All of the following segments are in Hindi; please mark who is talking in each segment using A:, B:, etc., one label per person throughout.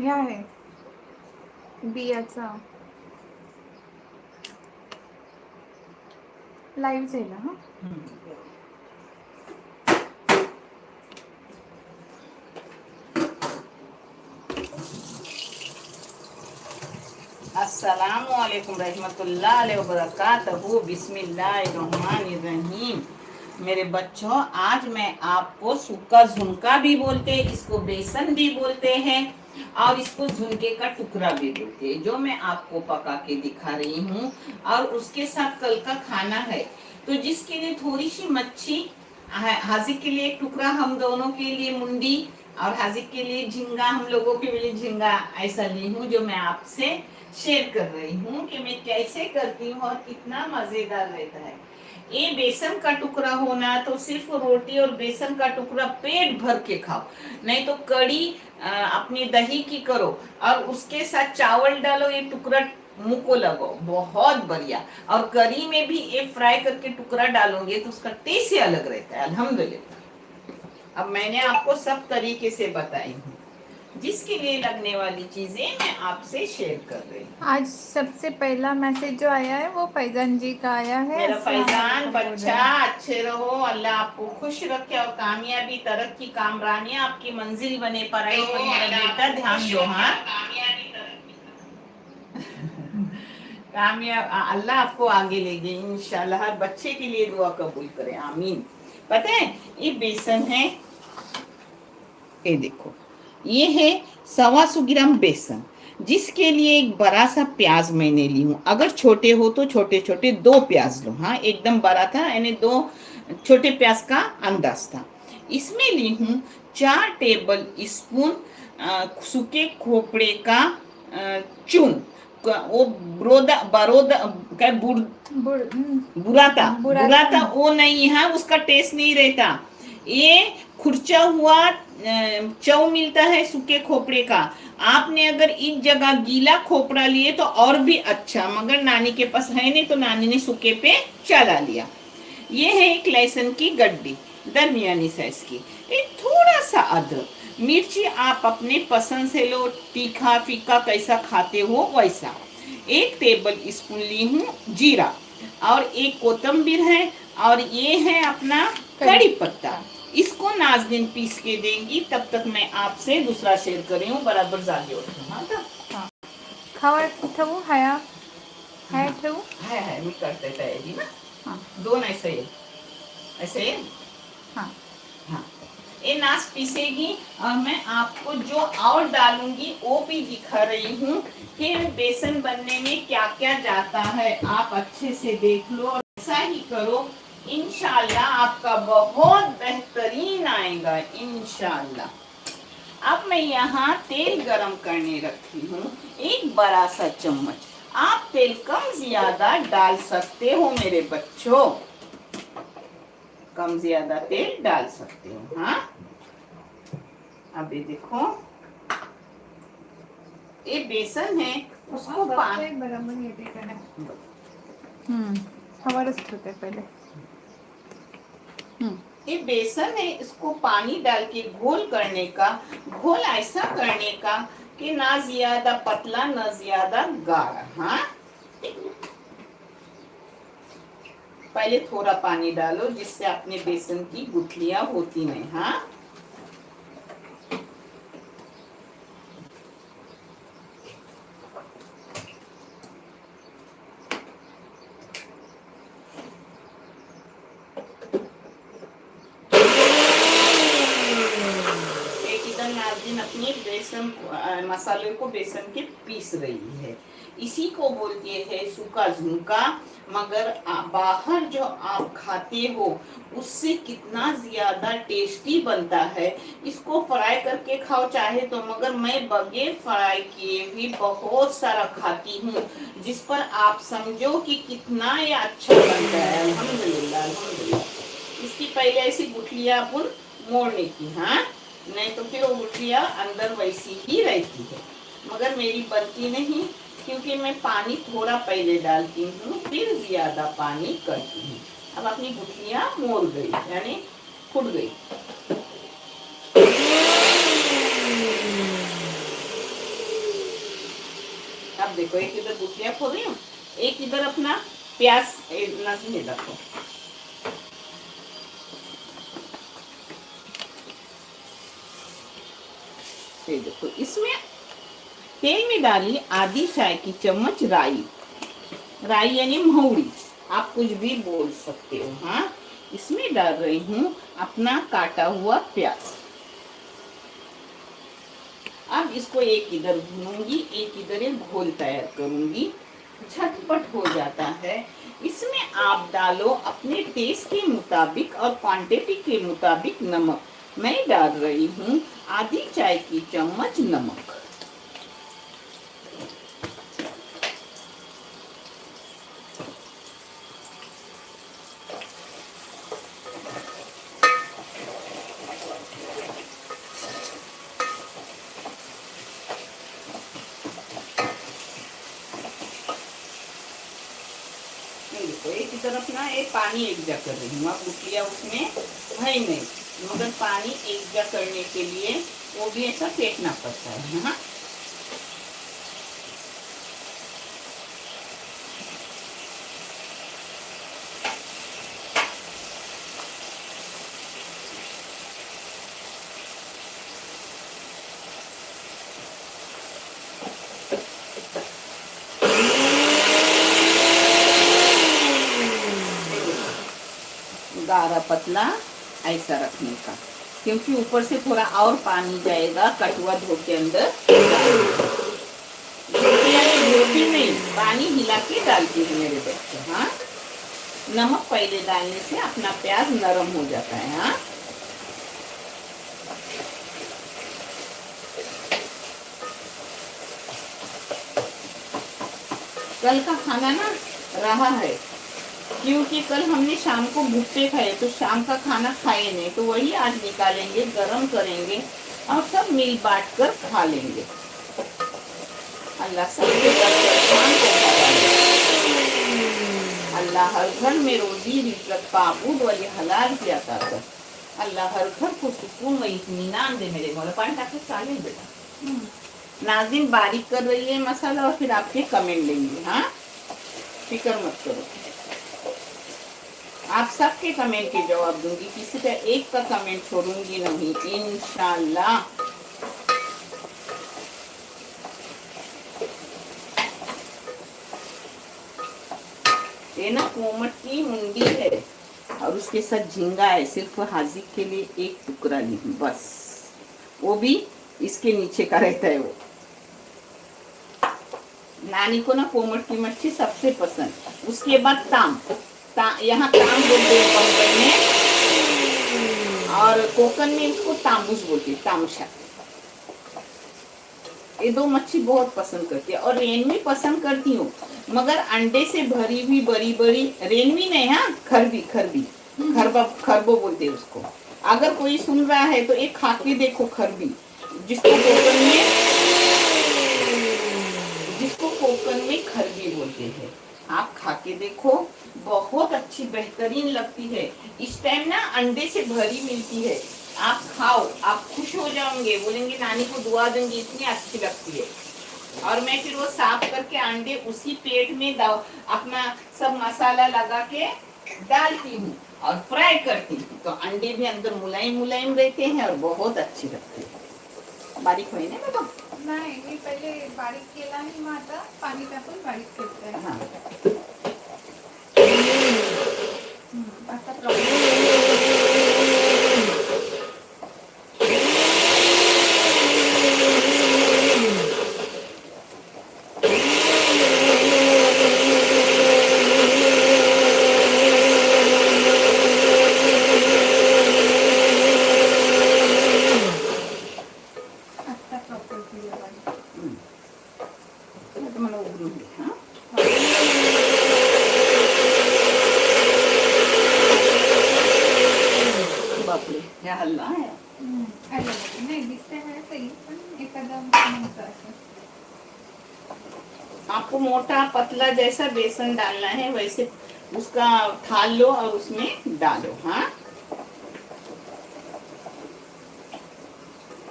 A: हे आहे बियाचा लाईव्ह झाला हा.
B: अस्सलामु अलैकुम रहमतुल्लाहि व बरकातहू। बिस्मिल्लाहिर्रहमानिर्रहीम। मेरे बच्चों, आज मैं आपको सूखा झुमका भी बोलते हैं, इसको बेसन भी बोलते हैं और इसको झुमके का टुकड़ा भी बोलते हैं, जो मैं आपको पका के दिखा रही हूँ। और उसके साथ कल का खाना है, तो जिसके लिए थोड़ी सी मच्छी, हाजिर के लिए एक टुकड़ा, हम दोनों के लिए मुंडी, और हाजिर के लिए झींगा, हम लोगों के लिए झींगा, ऐसा ली हूँ जो मैं आपसे शेयर कर रही हूँ कि मैं कैसे करती हूँ और कितना मजेदार रहता है। ये बेसन का टुकड़ा होना तो सिर्फ रोटी और बेसन का टुकड़ा पेट भर के खाओ, नहीं तो कड़ी अपनी दही की करो और उसके साथ चावल डालो, ये टुकड़ा मुंह को लगाओ, बहुत बढ़िया। और करी में भी ये फ्राई करके टुकड़ा डालोगे तो उसका टेस्ट ही अलग रहता है। अल्हम्दुलिल्लाह। अब मैंने आपको सब तरीके से बताई हूँ, जिसके लिए लगने वाली चीजें मैं आपसे शेयर कर रही हूँ।
A: आज सबसे पहला मैसेज जो आया है वो फैजान जी का आया है।
B: मेरा
A: अस्सलाम
B: फैजान
A: वालेकुम बोल रहे
B: बच्चा,
A: हैं।
B: अच्छे रहो, अल्लाह आपको खुश रखे और कामयाबी, तरक्की, कामरानी आपकी मंजिल बने। पढ़ाई पर मेरा बेटा ध्यान दो। हाँ, कामयाब अल्लाह आपको आगे ले गए इंशाल्लाह। हर बच्चे के लिए दुआ कबूल करे, आमीन। पता है ये बेसन है, ये देखो, ये है 125 ग्राम बेसन, जिसके लिए एक बड़ा सा प्याज मैंने ली हूँ। अगर छोटे हो तो छोटे छोटे 2 प्याज लो। हाँ, एकदम बड़ा था, यानी 2 छोटे प्याज का अंदाज था। इसमें ली हूँ 4 टेबल स्पून सूखे खोपड़े का चून। वो बरोदा बरोदा क्या बुराता बुराता वो नहीं है, उसका टेस्ट नहीं रहता। ये खुरचा हुआ चौ मिलता है सूखे खोपड़े का। आपने अगर इस जगह गीला खोपड़ा लिए तो और भी अच्छा, मगर नानी के पास है नहीं तो नानी ने सूखे पे चला लिया। ये है एक लहसुन की गड्डी दरमियानी साइज की, एक थोड़ा सा अदरक, मिर्ची आप अपने पसंद से लो, तीखा फीका कैसा खाते हो वैसा। 1 टेबल स्पून ली हूँ जीरा, और एक कोतंबीर है, और ये है अपना कड़ी पत्ता। इसको नाज़नीन पीस के देंगी। तब तक मैं आपसे दूसरा शेयर कर रही हूँ, बराबर जागे उठो। हाँ तो
A: खावा ठेवू हाया हाय ठेवू
B: है मी करते तयारी ना।
A: हाँ
B: 2 ऐसे ऐसे।
A: हाँ
B: हाँ, ये नाच पीसेगी और मैं आपको जो और डालूंगी वो भी दिखा रही हूँ कि बेसन बनने में क्या क्या जाता है। आप अच्छे से देख लो और ऐसा ही करो, इंशाल्लाह आपका बहुत बेहतरीन आएगा इंशाल्लाह। अब मैं यहाँ तेल गरम करने रखी हूँ, एक बड़ा सा चम्मच। आप तेल कम ज्यादा डाल सकते हो मेरे बच्चों, कम ज्यादा तेल डाल सकते हो। हाँ, अब ये देखो, ये बेसन है, उसको पानी
A: बराबर येते का नाही। हवारच ठेवते पहिले।
B: ये बेसन है, इसको पानी डाल के घोल करने का, घोल ऐसा करने का कि ना ज्यादा पतला ना ज्यादा गाढ़ा। हाँ, पहले थोड़ा पानी डालो जिससे अपने बेसन की गुठलियां होती नहीं। हाँ, नाज़नीन अपने बेसन मसाले को बेसन के पीस रही है। इसी को बोलते हैं सूखा झुमका। मगर बाहर जो आप खाते हो उससे कितना ज्यादा टेस्टी बनता है। इसको फ्राई करके खाओ चाहे तो, मगर मैं बगैर फ्राई किए भी बहुत सारा खाती हूँ, जिस पर आप समझो कि कितना ये अच्छा बनता है। अल्हम्दुलिल्लाह अल्हम्दुलिल्लाह। इसकी पहले ऐसी गुठलियां अपन मोड़ने की। हाँ, नहीं तो फिर वो गुठलियां अंदर वैसी ही रहती है, मगर मेरी बनती नहीं, क्योंकि मैं पानी थोड़ा पहले डालती हूँ फिर ज्यादा पानी करती हूँ। अब अपनी गुठलियां मोड़ गई, यानी फूट गई। अब देखो एक इधर गुठलियां खोल रही हूँ, एक इधर अपना प्याज नजर रखो। ये देखो इसमें तेल में डाली आधी चाय की चम्मच राई, राई यानी महुड़ी, आप कुछ भी बोल सकते हो। हाँ, इसमें डाल रही हूँ अपना काटा हुआ प्याज। अब इसको एक इधर भूनूंगी, एक इधर एक घोल तैयार करूंगी, झटपट हो जाता है। इसमें आप डालो अपने टेस्ट के मुताबिक और क्वांटिटी के मुताबिक नमक। मैं डाल रही हूँ आधी चाय की चम्मच नमक। एक तरफ ना ये पानी एकजा कर रही हूँ, अब गुठलियाँ उसमें है नहीं, मगर पानी एकजा करने के लिए वो भी ऐसा फेंटना पड़ता है। हाँ, गाढ़ा पतला ऐसा रखने का, क्योंकि ऊपर से थोड़ा और पानी जाएगा कटुआ धो के अंदर। धोती नहीं, पानी हिला के डालती हूँ मेरे बच्चे। हाँ, नमक पहले डालने से अपना प्याज नरम हो जाता है। हाँ, कल का खाना ना रहा है, क्योंकि कल हमने शाम को भुट्टे खाए, तो शाम का खाना खाए नहीं, तो वही आज निकालेंगे, गरम करेंगे और सब मिल बांट कर खा लेंगे। अल्लाह सबके अल्लाह हर घर में रोजी रिज़्क़ पाबूद वाली हलाल की अता कर। अल्लाह हर घर को सुकून व इत्मीनान दे। मेरे मौला पानी ताकि साले बेटा। नाज़रीन बारीक कर रही है मसाला, और फिर आपके कमेंट लेंगे। हाँ, फिक्र मत करो, आप सबके कमेंट के जवाब दूंगी, किसी का एक का कमेंट छोड़ूंगी नहीं इंशाल्लाह। ये ना कोमट की मुंडी है और उसके साथ झींगा है, सिर्फ हाजिर के लिए एक टुकड़ा ली बस, वो भी इसके नीचे का रहता है। वो नानी को ना कोमट की मच्छी सबसे पसंद, उसके बाद यहाँ ताम बोलते हैं बम्बई में, और कोकन में इसको तांबूस बोलते हैं, तामशा। ये दो मच्छी बहुत पसंद करती है, और रेनवी पसंद करती हूँ, मगर अंडे से भरी हुई बड़ी बड़ी, रेनवी नहीं, हाँ खरबी, खरबो बोलते हैं उसको। अगर कोई सुन रहा है तो एक खा के देखो, खरबी, जिसको कोकन में खरबी बोलते हैं। आप खा के देखो, बहुत अच्छी बेहतरीन लगती है। इस टाइम ना अंडे से भरी मिलती है, आप खाओ, आप खुश हो जाओगे, बोलेंगे नानी को दुआ देंगे, इतनी अच्छी लगती है। और मैं फिर वो साफ करके अंडे उसी पेट में अपना सब मसाला लगा के डालती हूँ और फ्राई करती हूँ, तो अंडे भी अंदर मुलायम मुलायम रहते हैं और बहुत अच्छी लगती है। बारीक होई ना बाबा?
A: नाही, मी पहिले बारीक केला आणि मग आता पाणी टाकून बारीक करते।
B: हाँ,
A: आता प्रॉब्लेम हल्ला है। नाही दिसते है सही, पण एखादा नव्हतं असं।
B: आपको मोटा पतला जैसा बेसन डालना है, वैसे उसका थाल लो और उसमें डालो। हाँ,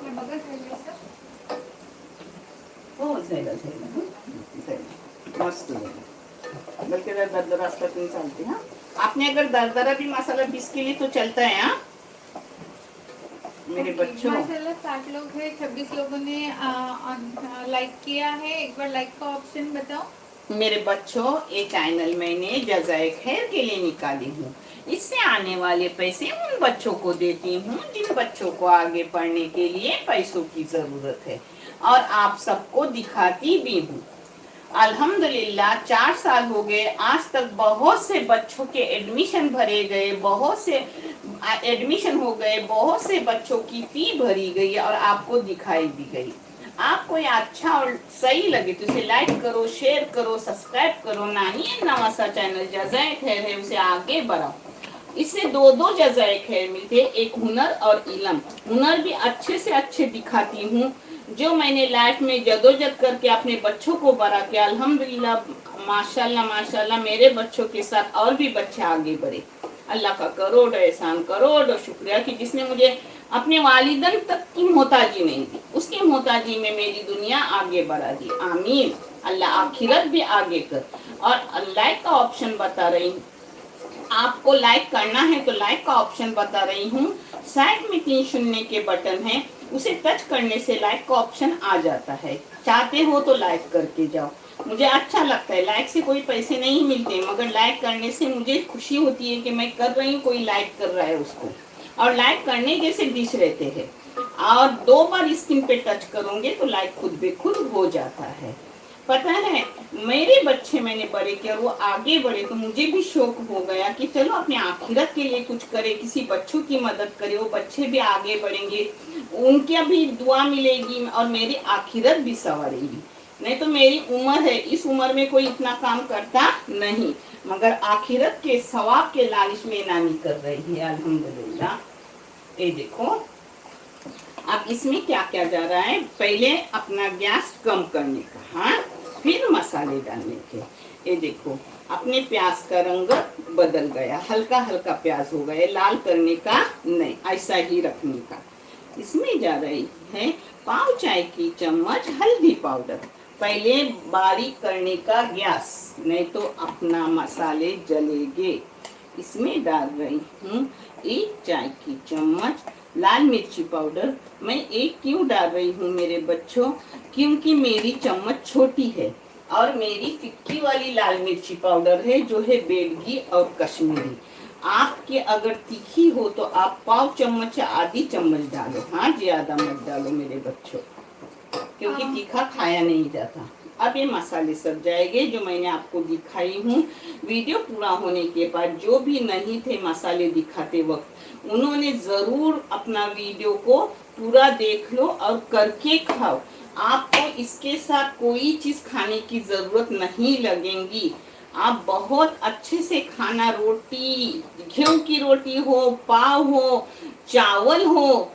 A: बघा झालं
B: हो, झालं झालं। मस्त लगे, बल्कि दरदरा नहीं चलती। हाँ, आपने अगर दरदरा भी मसाला पीस के लिए तो चलता है। हाँ मेरे बच्चों,
A: माशाल्लाह 60 लोग हैं, 26 लोगों ने लाइक किया है। एक बार लाइक का ऑप्शन बताओ।
B: मेरे बच्चों, ये चैनल मैंने जज़ाए खैर के लिए निकाली हूँ। इससे आने वाले पैसे उन बच्चों को देती हूँ जिन बच्चों को आगे पढ़ने के लिए पैसों की जरूरत है, और आप सबको दिखाती भी हूँ। अल्हम्दुलिल्लाह 4 साल हो गए, आज तक बहुत से बच्चों के एडमिशन भरे गए, बहुत से एडमिशन हो गए, बहुत से बच्चों की फी भरी गई और आपको दिखाई भी गई। आपको ये अच्छा और सही लगे तो इसे लाइक करो, शेयर करो, सब्सक्राइब करो। नानी नवा सा चैनल जज़ाए खैर है, उसे आगे बढ़ाओ। इससे दो जज़ाए खैर मिलते हैं, एक हुनर और इल्म। हुनर भी अच्छे से अच्छे दिखाती हूँ, जो मैंने लाइफ में जदोजहद करके अपने बच्चों को बड़ा किया। अल्हम्दुलिल्लाह माशाल्लाह माशाल्लाह, मेरे बच्चों के साथ और भी बच्चे आगे बढ़े। अल्लाह का करोड़ एहसान, करोड़ शुक्रिया कि जिसने मुझे अपने वालिदन तक की मोहताजी नहीं दी, उसकी मोहताजी में मेरी दुनिया आगे बढ़ा दी। आमीन। अल्लाह आखिरत भी आगे कर। और लाइक का ऑप्शन बता रही हूँ, आपको लाइक करना है तो लाइक का ऑप्शन बता रही हूँ। साइड में 3 शून्य के बटन है, उसे टच करने से लाइक का ऑप्शन आ जाता है। चाहते हो तो लाइक करके जाओ, मुझे अच्छा लगता है। लाइक से कोई पैसे नहीं मिलते, मगर लाइक करने से मुझे खुशी होती है कि मैं कर रही हूँ, कोई लाइक कर रहा है उसको। और लाइक करने जैसे डिश रहते हैं, और 2 बार स्क्रीन पे टच करोगे तो लाइक खुद बे खुद हो जाता है। पता है, मेरे बच्चे मैंने बड़े किया और वो आगे बढ़े, तो मुझे भी शौक हो गया कि चलो अपने आखिरत के लिए कुछ करे, किसी बच्चों की मदद करे, वो बच्चे भी आगे बढ़ेंगे, उनकी भी दुआ मिलेगी और मेरी आखिरत भी संवरेगी। नहीं तो मेरी उम्र है, इस उम्र में कोई इतना काम करता नहीं, मगर आखिरत के सवाब के लालच में नानी कर रही है। अल्हम्दुलिल्लाह। ये देखो, अब इसमें क्या क्या जा रहा है, पहले अपना गैस कम करने का, हाँ, फिर मसाले डालने के। ये देखो, अपने प्याज का रंग बदल गया, हल्का हल्का प्याज हो गया, लाल करने का नहीं, ऐसा ही रखने का। इसमें जा रही है पाव चाय की चम्मच हल्दी पाउडर। पहले बारीक करने का गैस, नहीं तो अपना मसाले जलेंगे। इसमें डाल रही हूँ 1 चाय की चम्मच लाल मिर्ची पाउडर। मैं 1 क्यों डाल रही हूँ मेरे बच्चों, क्योंकि मेरी चम्मच छोटी है और मेरी फिक्की वाली लाल मिर्ची पाउडर है जो है बेलगी और कश्मीरी। आपके अगर तीखी हो तो आप पाव चम्मच या आधी चम्मच डालो, हाँ ज्यादा मत डालो मेरे बच्चों, क्योंकि तीखा खाया नहीं जाता। अब ये मसाले सब जाएंगे जो मैंने आपको दिखाई हूँ। वीडियो पूरा होने के बाद जो भी नहीं थे मसाले दिखाते वक्त, उन्होंने जरूर अपना वीडियो को पूरा देख लो और करके खाओ। आपको इसके साथ कोई चीज खाने की जरूरत नहीं लगेगी। आप बहुत अच्छे से खाना, रोटी, गेहूं की रोटी हो, पाव हो, चावल हो,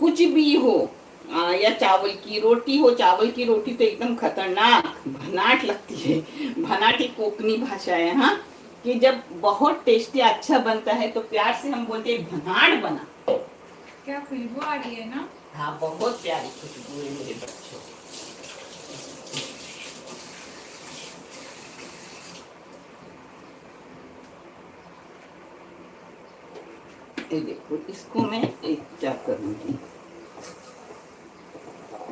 B: कुछ भी हो, या चावल की रोटी हो। चावल की रोटी तो एकदम खतरनाक भनाट लगती है। भनाट एक कोकनी भाषा है, हाँ, कि जब बहुत टेस्टी अच्छा बनता है तो प्यार से हम बोलते हैं भनाट बना।
A: क्या खुशबू आ रही है ना।
B: हाँ, बहुत प्यारी खुशबू है मेरे बच्चों। ये देखो, इसको मैं एक क्या करूंगी,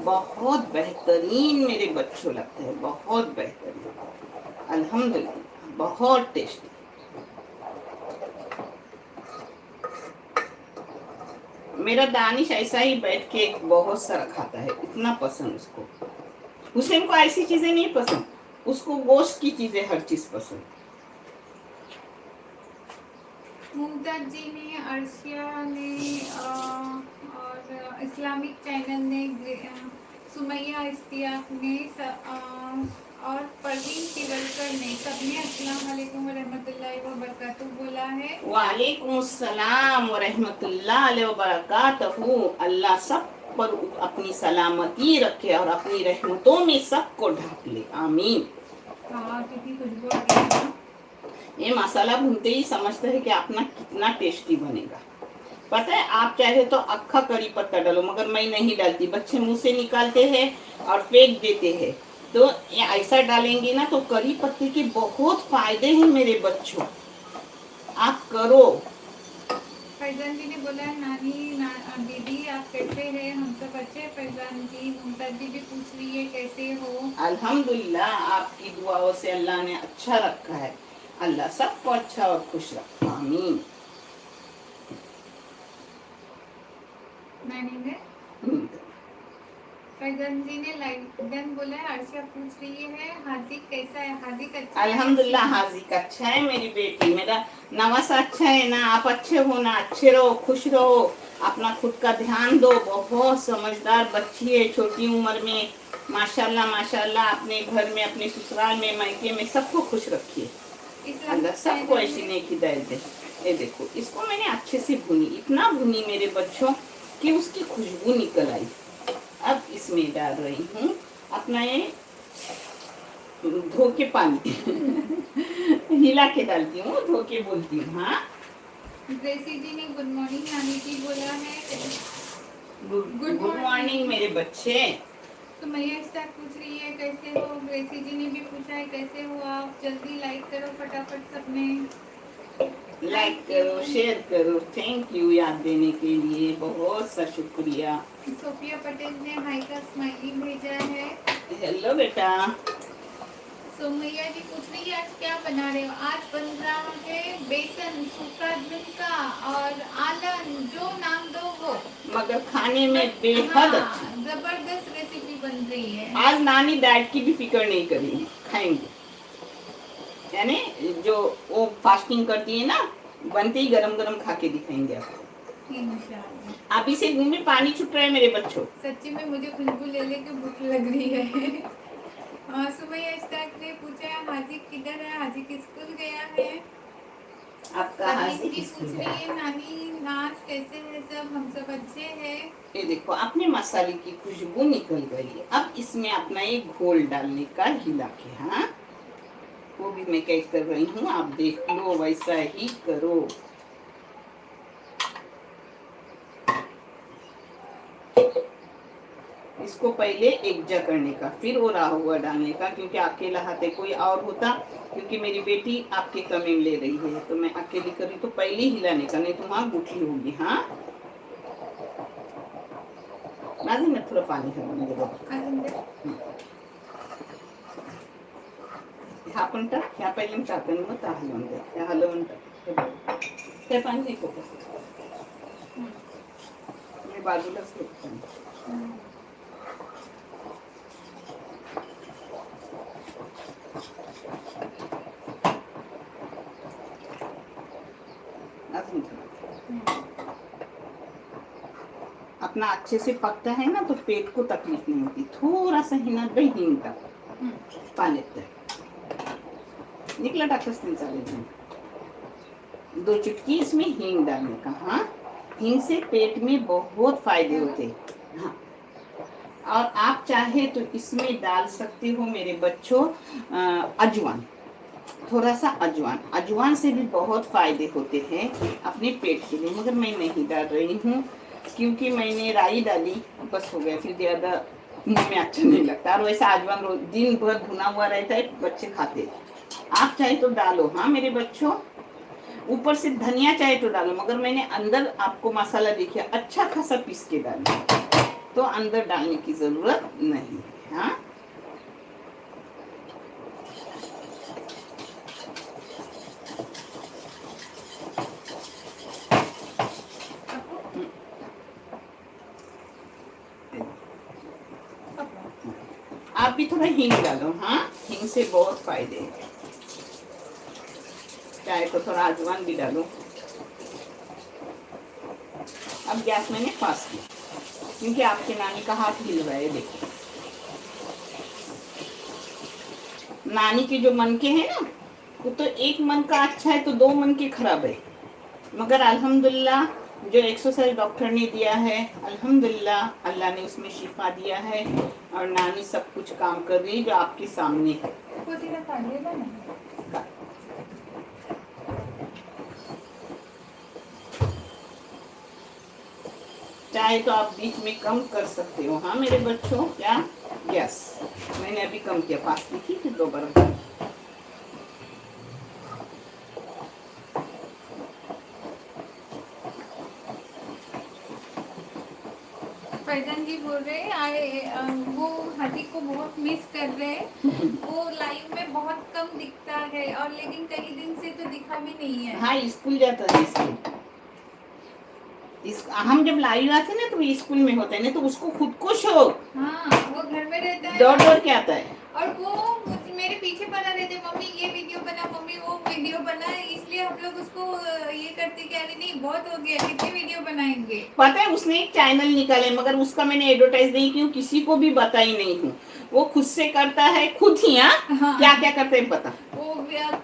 B: बहुत बेहतरीन मेरे बच्चों लगता है, बहुत बेहतरीन, अल्हम्दुलिल्लाह, बहुत टेस्टी। मेरा दानिश ऐसा ही बैठ के बहुत सारा खाता है, इतना पसंद उसको। हुसैन को ऐसी चीजें नहीं पसंद, उसको गोश्त की चीजें हर चीज पसंद।
A: मुमताज जी ने, अर्शिया ने और इस्लामिक चैनल ने, सुमैया इस्तियाक ने और परवीन तिवलकर ने, सबने अस्सलाम वालेकुम व रहमतुल्लाहि व बरकातहू बोला है।
B: वालेकुम अस्सलाम व रहमतुल्लाहि व बरकातहू। अल्लाह सब पर अपनी सलामती रखे और अपनी रहमतों में सबको ढक ले, आमीन।
A: हाँ, कितनी खुशबू आ रही है।
B: ये मसाला भूनते ही समझते हैं कि अपना कितना टेस्टी बनेगा। पता है, आप चाहे तो अक्खा करी पत्ता डालो, मगर मैं नहीं डालती। बच्चे मुंह से निकालते हैं और फेंक देते हैं, तो ये ऐसा डालेंगे ना तो करी पत्ते के बहुत फायदे हैं मेरे बच्चों, आप करो।
A: फैजान जी ने बोला नानी दीदी आप कैसे हैं, हम सब अच्छे हैं फैजान जी। मुमताज जी भी पूछ रही है कैसे हो।
B: अल्हम्दुलिल्लाह, आपकी दुआओं से अल्लाह ने अच्छा रखा है। अल्लाह सबको अच्छा और खुश रखे, आमीन।
A: नानी ने फैजान जी ने लाइक डन बोला है। अर्शिया पूछ रही है हार्दिक कैसा है, हार्दिक अच्छा है।
B: अल्हम्दुलिल्लाह, हाजिक अच्छा है मेरी बेटी, मेरा नवासा अच्छा है ना। आप अच्छे हो ना, अच्छे रहो, खुश रहो, अपना खुद का ध्यान दो। बहुत समझदार बच्ची है छोटी उम्र में, माशाल्लाह माशाल्लाह। अपने घर में, अपने ससुराल में, मायके में सबको खुश रखिए, अल्लाह सबको ऐसी नेक हिदायत दे। ये देखो, इसको मैंने अच्छे से भुनी, इतना भुनी मेरे बच्चों कि उसकी खुशबू निकल आई। अब इसमें डाल रही हूँ अपना ये धो के पानी हिला के डालती हूँ, धो के बोलती हूँ। हाँ,
A: ग्रेसी जी ने गुड मॉर्निंग नानी जी बोला है।
B: गुड मॉर्निंग मेरे बच्चे।
A: तो मैया स्टार पूछ रही है कैसे हो। ग्रेसी जी ने भी पूछा है कैसे हो आप। जल्दी लाइक करो फटाफट सबने।
B: लाइक करो, शेयर करो। थैंक यू याद देने के लिए, बहुत सा शुक्रिया।
A: सोफिया पटेल ने हाई का स्माइली भेजा है।
B: हेलो बेटा।
A: सोमैया जी पूछ रही है आज क्या बना रहे हो। आज बन रहा है बेसन, सूखा झुमका और आलन, जो नाम दो वो,
B: मगर खाने में बेहद
A: हाँ,
B: अच्छी।
A: जबरदस्त रेसिपी बन रही है।
B: आज नानी डाइट की भी फिक्र नहीं करेंगी, खाएंगे। यानी जो वो फास्टिंग करती है ना, बनते ही गरम गरम खा के दिखाएंगे आपको।
A: इंशाल्लाह।
B: अभी से मुंह में पानी छूट रहा है मेरे बच्चों।
A: सच्ची में मुझे खुशबू ले लेके भूख लग रही है। सुबह स्टार्ट ने पूछा है हाजी किधर है, हाजी किस स्कूल गया है।
B: आपका हाजी
A: जी
B: किस
A: पूछ रही है नानी नाज कैसे है सब, हम सब अच्छे हैं।
B: ये देखो, अपने मसाले की खुशबू निकल गई। अब इसमें अपना ये घोल डालने का हिला के, हाँ, वो भी मैं क्या कर रही हूँ, आप देख लो, वैसा ही करो। इसको पहले एक जा करने का, फिर वो रहा हुआ डालने का, क्योंकि अकेला हाथे कोई और होता, क्योंकि मेरी बेटी आपके कमेंट ले रही है तो मैं अकेली करी, तो पहले हिलाने का, नहीं तो वहाँ गुठी होगी। हाँ, नाज़ी मैं थोड़ा पानी हलवून दे ह्या पण टाक, ह्या पहिले टाकून मग त्या हलवून दे, ह्या हलवून टाक, ते पाणी नाही कोकस, मी बाजूलाच घेतो। अपना अच्छे से पकता है ना तो पेट को तकलीफ नहीं होती। थोड़ा सा हिना दही हिंग का पाण्यात निकला टाकस नहीं चालेल। 2 चुटकी इसमें हींग डालने का। हाँ, हींग से पेट में बहुत फायदे होते हैं। हाँ, और आप चाहे तो इसमें डाल सकते हो मेरे बच्चों अजवान, थोड़ा सा अजवान। अजवान से भी बहुत फायदे होते हैं अपने पेट के लिए, मगर मैं नहीं डाल रही हूँ क्योंकि मैंने राई डाली, बस हो गया, फिर ज़्यादा मुंह में अच्छा नहीं लगता। और वैसा अजवान रोज दिन भर भुना हुआ रहता है, बच्चे खाते। आप चाहे तो डालो, हाँ मेरे बच्चों, ऊपर से धनिया चाहे तो डालो, मगर मैंने अंदर आपको मसाला देखिए अच्छा खासा पीस के डाला, तो अंदर डालने की जरूरत नहीं। हाँ, आप भी थोड़ा हींग डालो। हाँ, हींग से बहुत फायदे हैं, चाहे तो थोड़ा अजवान भी डालो। अब गैस मैंने फास्ट की क्योंकि आपके नानी का हाथ हिल रहा है। देखो, नानी के जो मन के हैं ना, वो तो एक मन का अच्छा है तो 2 मन के खराब है, मगर अल्हम्दुलिल्लाह जो एक्सरसाइज डॉक्टर ने दिया है, अल्हम्दुलिल्लाह अल्लाह ने उसमें शिफा दिया है और नानी सब कुछ काम कर रही है जो आपके सामने है। चाहे तो आप बीच में कम कर सकते हो। हाँ मेरे बच्चों, क्या? यस। मैंने अभी कम किया, 5 की थी फिर दोबारा।
A: फैजन जी बोल रहे हैं वो हदी को बहुत मिस कर रहे हैं। वो लाइव में बहुत कम दिखता है और लेकिन कई दिन से तो दिखा भी नहीं है।
B: हाँ, स्कूल जाता है स्कूल। हम जब लाइव आते ना तो स्कूल में होता है, नहीं तो उसको खुद को शौक।
A: हाँ, वो घर में रहता है
B: दौड़ दौड़ के आता है
A: और वो मेरे पीछे पड़ा रहते, मम्मी ये वीडियो बना, मम्मी वो वीडियो बना। इसलिए हम लोग उसको ये करते कि अरे नहीं बहुत हो गया, कितने वीडियो बनाएंगे।
B: पता है उसने एक चैनल निकाले, मगर उसका मैंने एडवर्टाइज नहीं की, किसी को भी बताई नहीं हूँ। वो खुद से करता है, खुद ही। हाँ, क्या क्या करते हैं पता।
A: वो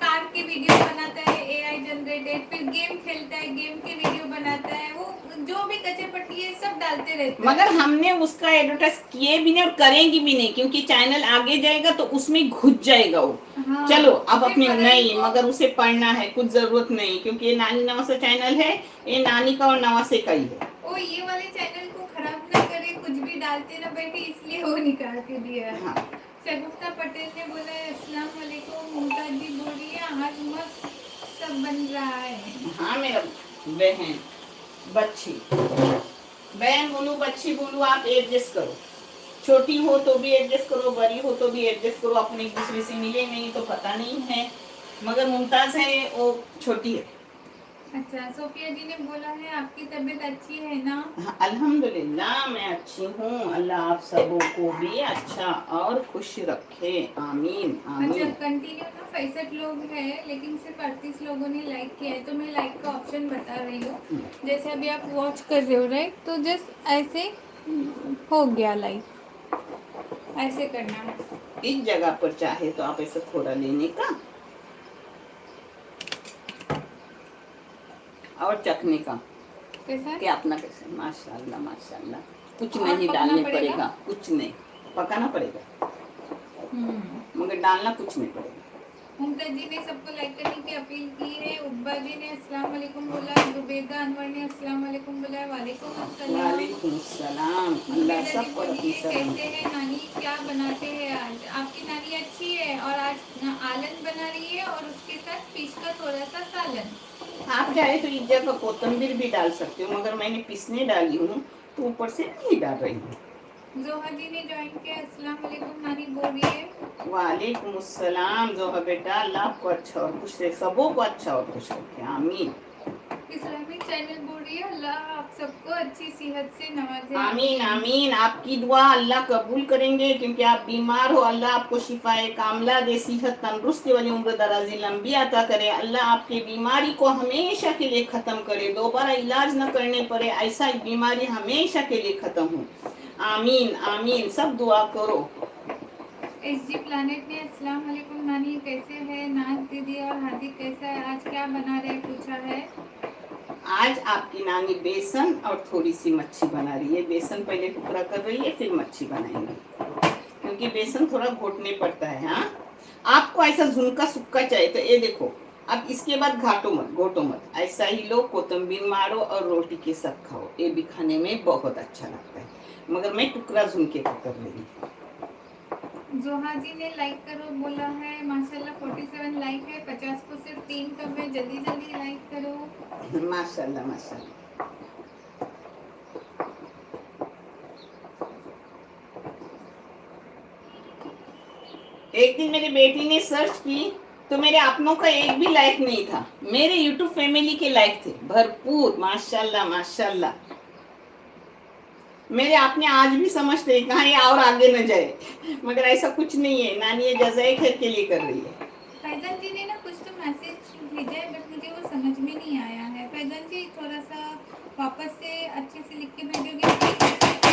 A: कार की वीडियो बनाता है एआई जनरेटेड, फिर गेम खेलता है, गेम के वीडियो बनाता है। वो जो भी कच्चे पट्टी है सब डालते रहते हैं।
B: मगर हमने उसका एडवर्टाइज किए भी नहीं और करेंगे भी नहीं, क्योंकि चैनल आगे जाएगा तो उसमें घुस जाएगा वो। हाँ, चलो अब अपने नहीं, मगर उसे पढ़ना है, कुछ जरूरत नहीं, क्योंकि ये नानी नवासे चैनल है, ये नानी का और नवासे का ही है।
A: ओ ये वाले चैनल को खराब ना करे, कुछ भी डालते ना बैठे, इसलिए वो निकाल के दिया। हाँ। शगुफ्ता पटेल ने बोला अस्सलाम वालेकुम, मुमताज जी बोल रही है आज मस्त सब बन रहा है। हाँ
B: मेरा बहन बच्ची, बहन बोलू बच्ची बोलू, आप एडजस्ट करो। छोटी हो तो भी एडजस्ट करो, बड़ी हो तो भी एडजस्ट करो, अपने एक दूसरे से मिले नहीं तो पता नहीं है। मगर मुमताज है वो छोटी है।
A: अच्छा, सोफिया जी ने बोला है आपकी तबीयत अच्छी है ना?
B: हाँ, अल्हम्दुलिल्लाह मैं अच्छी हूँ। अल्लाह आप सबों को भी अच्छा और खुश रखे, आमीन आमीन।
A: अच्छा, कंटिन्यू ना 65 लोग हैं, लेकिन सिर्फ 38 लोगों ने लाइक किया है, तो मैं लाइक का ऑप्शन बता रही हूँ। जैसे अभी आप वॉच कर रहे हो राइट, तो जस्ट ऐसे हो गया लाइक, ऐसे करना है।
B: इस जगह पर चाहे तो आप ऐसा थोड़ा लेने का और चखने का।
A: कैसा
B: कि अपना कैसे, माशाल्लाह माशाल्लाह। कुछ नहीं डालने पड़ेगा, कुछ नहीं पकाना पड़ेगा, मगर डालना कुछ नहीं पड़ेगा।
A: मुमताज जी ने सबको लाइक करने की अपील की है। उब्बा जी ने अस्सलाम वालेकुम बोला, जुबेदा अनवर ने अस्सलाम वालेकुम बोला। वालेकुम अस्सलाम।
B: वालेकुम अस्सलाम। अल्लाह सब पर अपनी सलाम।
A: कैसे हैं नानी, क्या बनाते हैं आज? आपकी नानी अच्छी है और आज आलन बना रही है और उसके साथ फिश का थोड़ा सा सालन।
B: आप चाहे तो इस जगह कोतंबीर भी डाल सकते हो, मगर मैंने पिसने डाली हूँ तो ऊपर से नहीं डाल रही हूँ।
A: जोहा जी ने ज्वाइन किया, अस्सलाम वालेकुम नानी बोल रही है।
B: वालेकुम अस्सलाम जोहा बेटा, अल्लाह आपको अच्छा और खुश रखे, सबों को अच्छा और खुश रखे, आमीन।
A: इस्लामिक चैनल बोल रही है अल्लाह आप सबको अच्छी सेहत से नवाजे।
B: आमीन आमीन। आपकी दुआ अल्लाह कबूल करेंगे, क्योंकि आप बीमार हो, अल्लाह आपको शिफाए कामला दे, सेहत तंदुरुस्ती वाली उम्र दराजी लंबी अता करे। अल्लाह आपकी बीमारी को हमेशा के लिए खत्म करे, दोबारा इलाज न करने पड़े, ऐसा बीमारी हमेशा के लिए खत्म हो, आमीन आमीन। सब दुआ करो।
A: एसजी प्लैनेट ने अस्सलाम वालेकुम नानी कैसे है, नाज दीदी और हादी कैसा है, आज क्या बना रहे पूछा है।
B: आज आपकी नानी बेसन और थोड़ी सी मच्छी बना रही है। बेसन पहले टुकड़ा कर रही है, फिर मच्छी बनाएंगे, क्योंकि बेसन थोड़ा घोटने पड़ता है। हाँ, आपको ऐसा झुनका सुक्का चाहिए तो ये देखो, अब इसके बाद घाटो मत, घोटो मत, ऐसा ही लो, कोतंबीर मारो और रोटी के साथ खाओ, ये भी खाने में बहुत अच्छा लगता है। मगर मैं टुकड़ा झुनके का कर रही हूँ।
A: जोहा जी ने लाइक करो बोला है, माशाल्लाह 47 लाइक है, 50 को सिर्फ 3 कम है, जल्दी जल्दी लाइक करो।
B: माशाल्लाह माशाल्लाह। एक दिन मेरी बेटी ने सर्च की तो मेरे अपनों का एक भी लाइक नहीं था, मेरे यूट्यूब फैमिली के लाइक थे भरपूर, माशाल्लाह माशाल्लाह। मेरे आपने आज भी समझते हैं कहाँ ये और आगे न जाए, मगर ऐसा कुछ नहीं है, नानी ये जज़ाए खैर के लिए कर रही है। फैजन
A: जी ने ना कुछ तो मैसेज भेजा है, बट मुझे वो समझ में नहीं आया है। फैजन जी थोड़ा सा वापस से अच्छे से लिख के भेजोगे।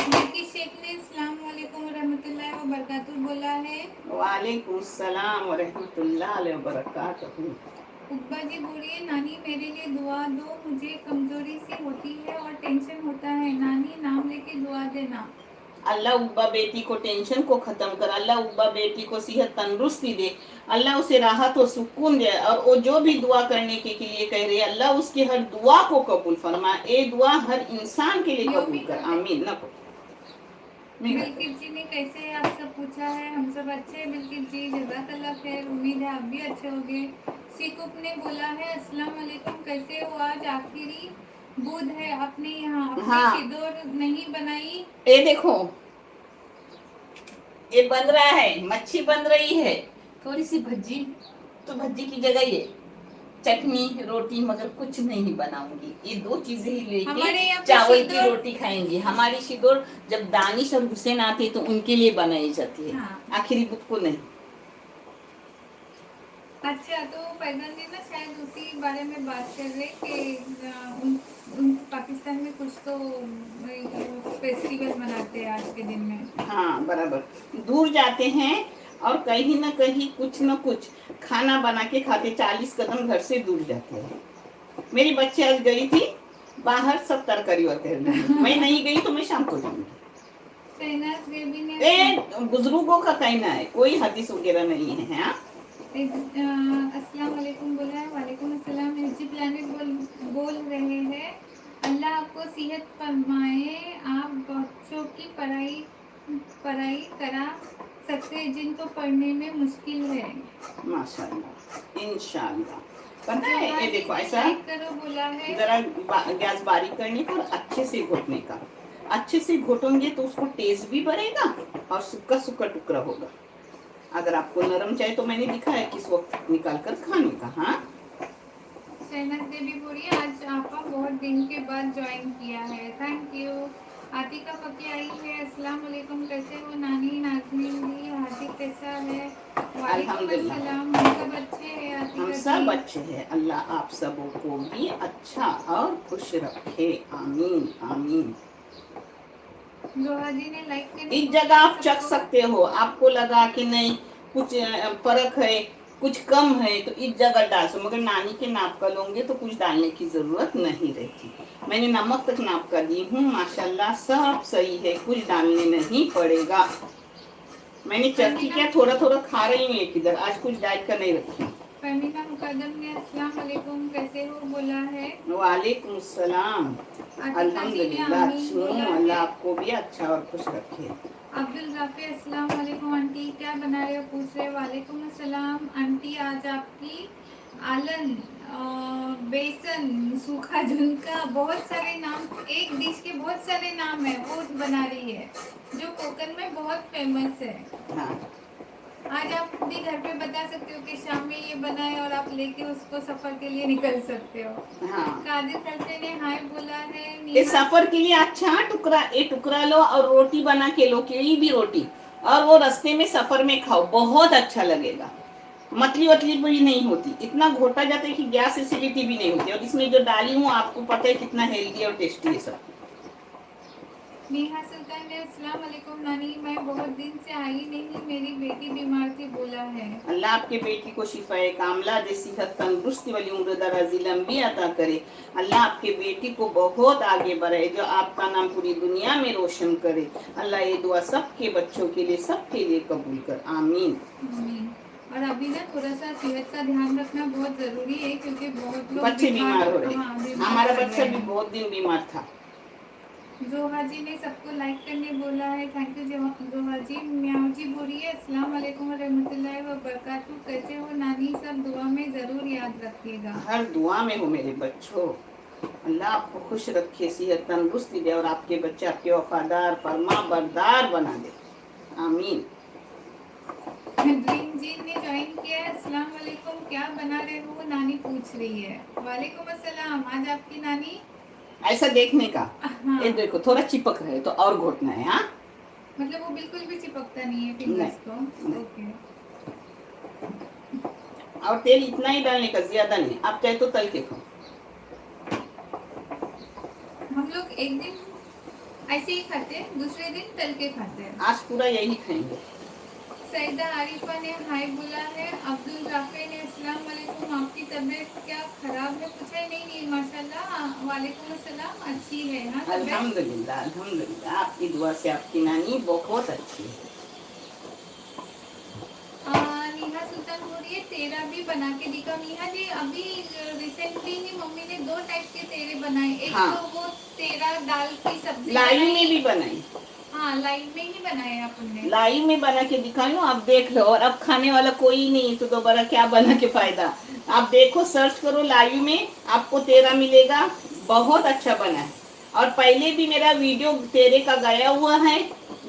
A: मिल्की शेख ने अस्सलाम वालेकुम व रहमतुल्लाहि व बरकातहू बोला है।
B: वालेकुम सलाम व रहमतुल्लाहि व बरकातहू।
A: उब्बा जी बोलिए नानी मेरे लिए दुआ दो, मुझे कमजोरी सी होती है और टेंशन होता है, नानी नाम लेके दुआ देना।
B: अल्लाह उब्बा बेटी को टेंशन को खत्म कर, अल्लाह उब्बा बेटी को सेहत तंदुरुस्ती दे, अल्लाह उसे राहत और सुकून दे, और वो जो भी दुआ करने के लिए कह रही है अल्लाह उसकी हर दुआ को कबूल फरमा, ये दुआ हर इंसान के लिए कबूल कर, आमीन। ना
A: मिल्की जी ने कैसे आप सब पूछा है हम सब अच्छे बिल्कुल जी, जज़ाकल्लाह खैर, उम्मीद है आप भी अच्छे होंगे। सीकुप ने बोला है अस्सलाम वालेकुम, कैसे हो? आज आखिरी बुध है, आपने यहाँ अपनी
B: हाँ
A: शिदोर नहीं बनाई?
B: ये देखो, ये बन रहा है, मच्छी बन रही है, थोड़ी सी भज्जी, तो भज्जी की जगह ये चटनी रोटी, मगर कुछ नहीं बनाऊंगी, ये दो चीजें ही
A: हमारे
B: लेके
A: यहाँ पे
B: चावल की
A: शिदोर,
B: रोटी खाएंगे। हमारी शिदोर जब दानिश और हुसैन आते हैं तो उनके लिए बनाई जाती है,
A: हाँ।
B: आखिरी बुध को नहीं।
A: अच्छा, तो फैजल जी ना शायद उसी बारे में बात कर रहे कि उन पाकिस्तान में कुछ तो फेस्टिवल मनाते हैं आज के दिन में।
B: हाँ बराबर, दूर जाते हैं और कहीं ना कहीं कुछ ना कुछ खाना बना के खाते, 40 कदम घर से दूर जाते हैं। मेरी बच्ची आज गई थी बाहर, सब तरकारी वरकारी, मैं नहीं गई तो मैं शाम को जाऊंगी।
A: शहनाज बेबी ने
B: बुजुर्गों का कहना है, कोई हदीस वगैरह नहीं है। हाँ
A: अस्सलाम वालेकुम बोला है। वालेकुम अस्सलाम। एजी प्लैनेट बोल रहे हैं अल्लाह आपको सेहत फरमाए, आप बच्चों की पढ़ाई करा सकते हैं जिनको पढ़ने में मुश्किल है।
B: माशाल्लाह, इंशाल्लाह। पता है ये
A: जोहारी
B: देखो
A: ने
B: ऐसा,
A: लाइक करो बोला है।
B: जरा गैस बारीक करने का और अच्छे से घोटने का, अच्छे से घोटोगे तो उसको टेस्ट भी बढ़ेगा और सूखा सूखा टुकड़ा होगा। अगर आपको नरम चाहिए तो मैंने दिखा है किस वक्त निकाल कर खाने का। हाँ
A: शहनाज देवी बोली आज आपा बहुत दिन के बाद ज्वाइन किया है, थैंक यू। आतिका पकी आई है, अस्सलाम वालेकुम, कैसे हो नानी? नाजनीन दी, हार्दिक कैसा है? वालेकुम
B: अल्हम्दुलिल्लाह,
A: अस्सलाम, हम सब अच्छे हैं
B: हम
A: आतिका
B: सब
A: जी।
B: अच्छे हैं। अल्लाह आप सबों को भी अच्छा और खुश रखे, आमीन आमीन।
A: जोहा जी ने लाइक करने
B: इस
A: बोला
B: जगह
A: है
B: आप चख
A: सबको।
B: सकते हो, आपको लगा कि नहीं कुछ फर्क है, कुछ कम है, तो इस जगह डाल सो, मगर नानी के नाप का लोगे तो कुछ डालने की जरूरत नहीं रहती। मैंने नमक तक नाप का दी हूँ, माशाल्लाह सब सही है, कुछ डालने नहीं पड़ेगा। मैंने चखी
A: फरमीना
B: क्या, थोड़ा थोड़ा खा रही हूँ एक इधर, आज कुछ डाइट का नहीं रखी।
A: फरमीना मुकद्दम ने अस्सलाम वालेकुम, कैसे हो बोला है।
B: वालेकुम सलाम।
A: आतिका जी ने
B: अल्हम्दुलिल्लाह
A: आमीन
B: अच्छी हूँ,
A: बोला
B: अल्लाह
A: है।
B: आपको भी अच्छा और खुश रखे।
A: अब्दुल राफी अस्सलाम वालेकुम आंटी, क्या बना रहे हो पूछ रहे। वालेकुम अस्सलाम आंटी, आज आपकी आलन बेसन सूखा झुनका, बहुत सारे नाम, एक डिश के बहुत सारे नाम है, वो बना रही है जो कोकन में बहुत फेमस है।
B: हाँ
A: आज आप भी घर पे बता सकते हो कि शाम में ये बनाए और आप लेके उसको सफर के लिए निकल सकते हो।
B: हाँ,
A: कादिर करते ने हाय बोला है।
B: ये
A: नेहा
B: सफर के लिए अच्छा टुकड़ा, ये टुकड़ा लो और रोटी बना के लो, कोई भी रोटी, और वो रास्ते में सफर में खाओ, बहुत अच्छा लगेगा। मतली वतली भी नहीं होती, इतना घोटा जाता है कि गैस एसिडिटी भी नहीं होती, और इसमें जो डाली हूँ आपको पता है कितना हेल्दी और टेस्टी है सब।
A: नेहा सुल्तान ने अस्सलाम वालेकुम नानी, मैं बहुत दिन से आई नहीं, मेरी बेटी बीमार थी बोला है।
B: अल्लाह आपके बेटी को शिफाए कामला दे, सेहत तंदुरुस्ती वाली उम्र दराजी लंबी अता करे। अल्लाह आपके बेटी को बहुत आगे बढ़ाए, जो आपका नाम पूरी दुनिया में रोशन करे। अल्लाह ये दुआ सबके बच्चों के लिए, सबके लिए कबूल कर, आमीन।
A: आमीन। और अभी ना थोड़ा सा सेहत का ध्यान रखना बहुत जरूरी है क्योंकि बहुत लोग
B: बच्चे बीमार हो रहे,
A: हाँ, बीमार
B: हमारा
A: पड़
B: बच्चा
A: रहे
B: भी
A: हैं।
B: बहुत दिन बीमार था।
A: जोहा जी ने सबको लाइक करने बोला है, थैंक यू जोहा जी। म्याऊ जी बोलिए अस्सलाम वालेकुम रहमतुल्लाहि व बरकातहू, कैसे हो नानी? सब दुआ में ज़रूर याद रखिएगा।
B: हर दुआ में हो मेरे बच्चों, अल्लाह आपको खुश रखे, सेहत तंदुरुस्ती दे और आपके बच्चे आपके वफादार फरमा बरदार बना दे, आमीन।
A: ड्रीम जी ने ज्वाइन किया है, अस्सलाम वालेकुम, क्या बना रहे हो नानी पूछ रही है। वालेकुम अस्सलाम। आज आपकी नानी
B: ऐसा देखने का,
A: हाँ,
B: ये देखो थोड़ा चिपक रहे तो और घोटना है। हाँ
A: मतलब वो बिल्कुल भी चिपकता नहीं है
B: नहीं,
A: फिंगर्स को।
B: नहीं।
A: ओके।
B: और तेल इतना ही डालने का, ज्यादा नहीं, आप चाहे तो तल के खाओ।
A: हम लोग एक दिन ऐसे ही खाते हैं, दूसरे दिन तल के खाते हैं।
B: आज पूरा यही खाएंगे।
A: सईदा आरिफा ने हाय बोला है। अब्दुल राफे ने अस्सलाम वालेकुम, आपकी तबीयत क्या खराब है पूछा? नहीं माशाल्लाह, वालेकुम अस्सलाम, अच्छी है ना तबीयत?
B: अल्हम्दुलिल्लाह अल्हम्दुलिल्लाह, आपकी दुआ से आपकी नानी बहुत अच्छी है।
A: नेहा सुल्तान बोल रही है तेरा भी बना के दिखाओ। नेहा जी अभी रिसेंटली ही मम्मी ने 2 टाइप के तेरे बनाए, एक
B: हाँ,
A: तो वो तेरा दाल की सब्जी
B: लाई
A: बनाई।
B: में भी बनाई।
A: हाँ, लाइव में ही बनाया अपन
B: लाइव में बना के दिखाई हूँ, आप देख लो। और अब खाने वाला कोई नहीं तो दोबारा क्या बना के फायदा। आप देखो, सर्च करो लाइव में, आपको तेरा मिलेगा। बहुत अच्छा बना है। और पहले भी मेरा वीडियो तेरे का गया हुआ है,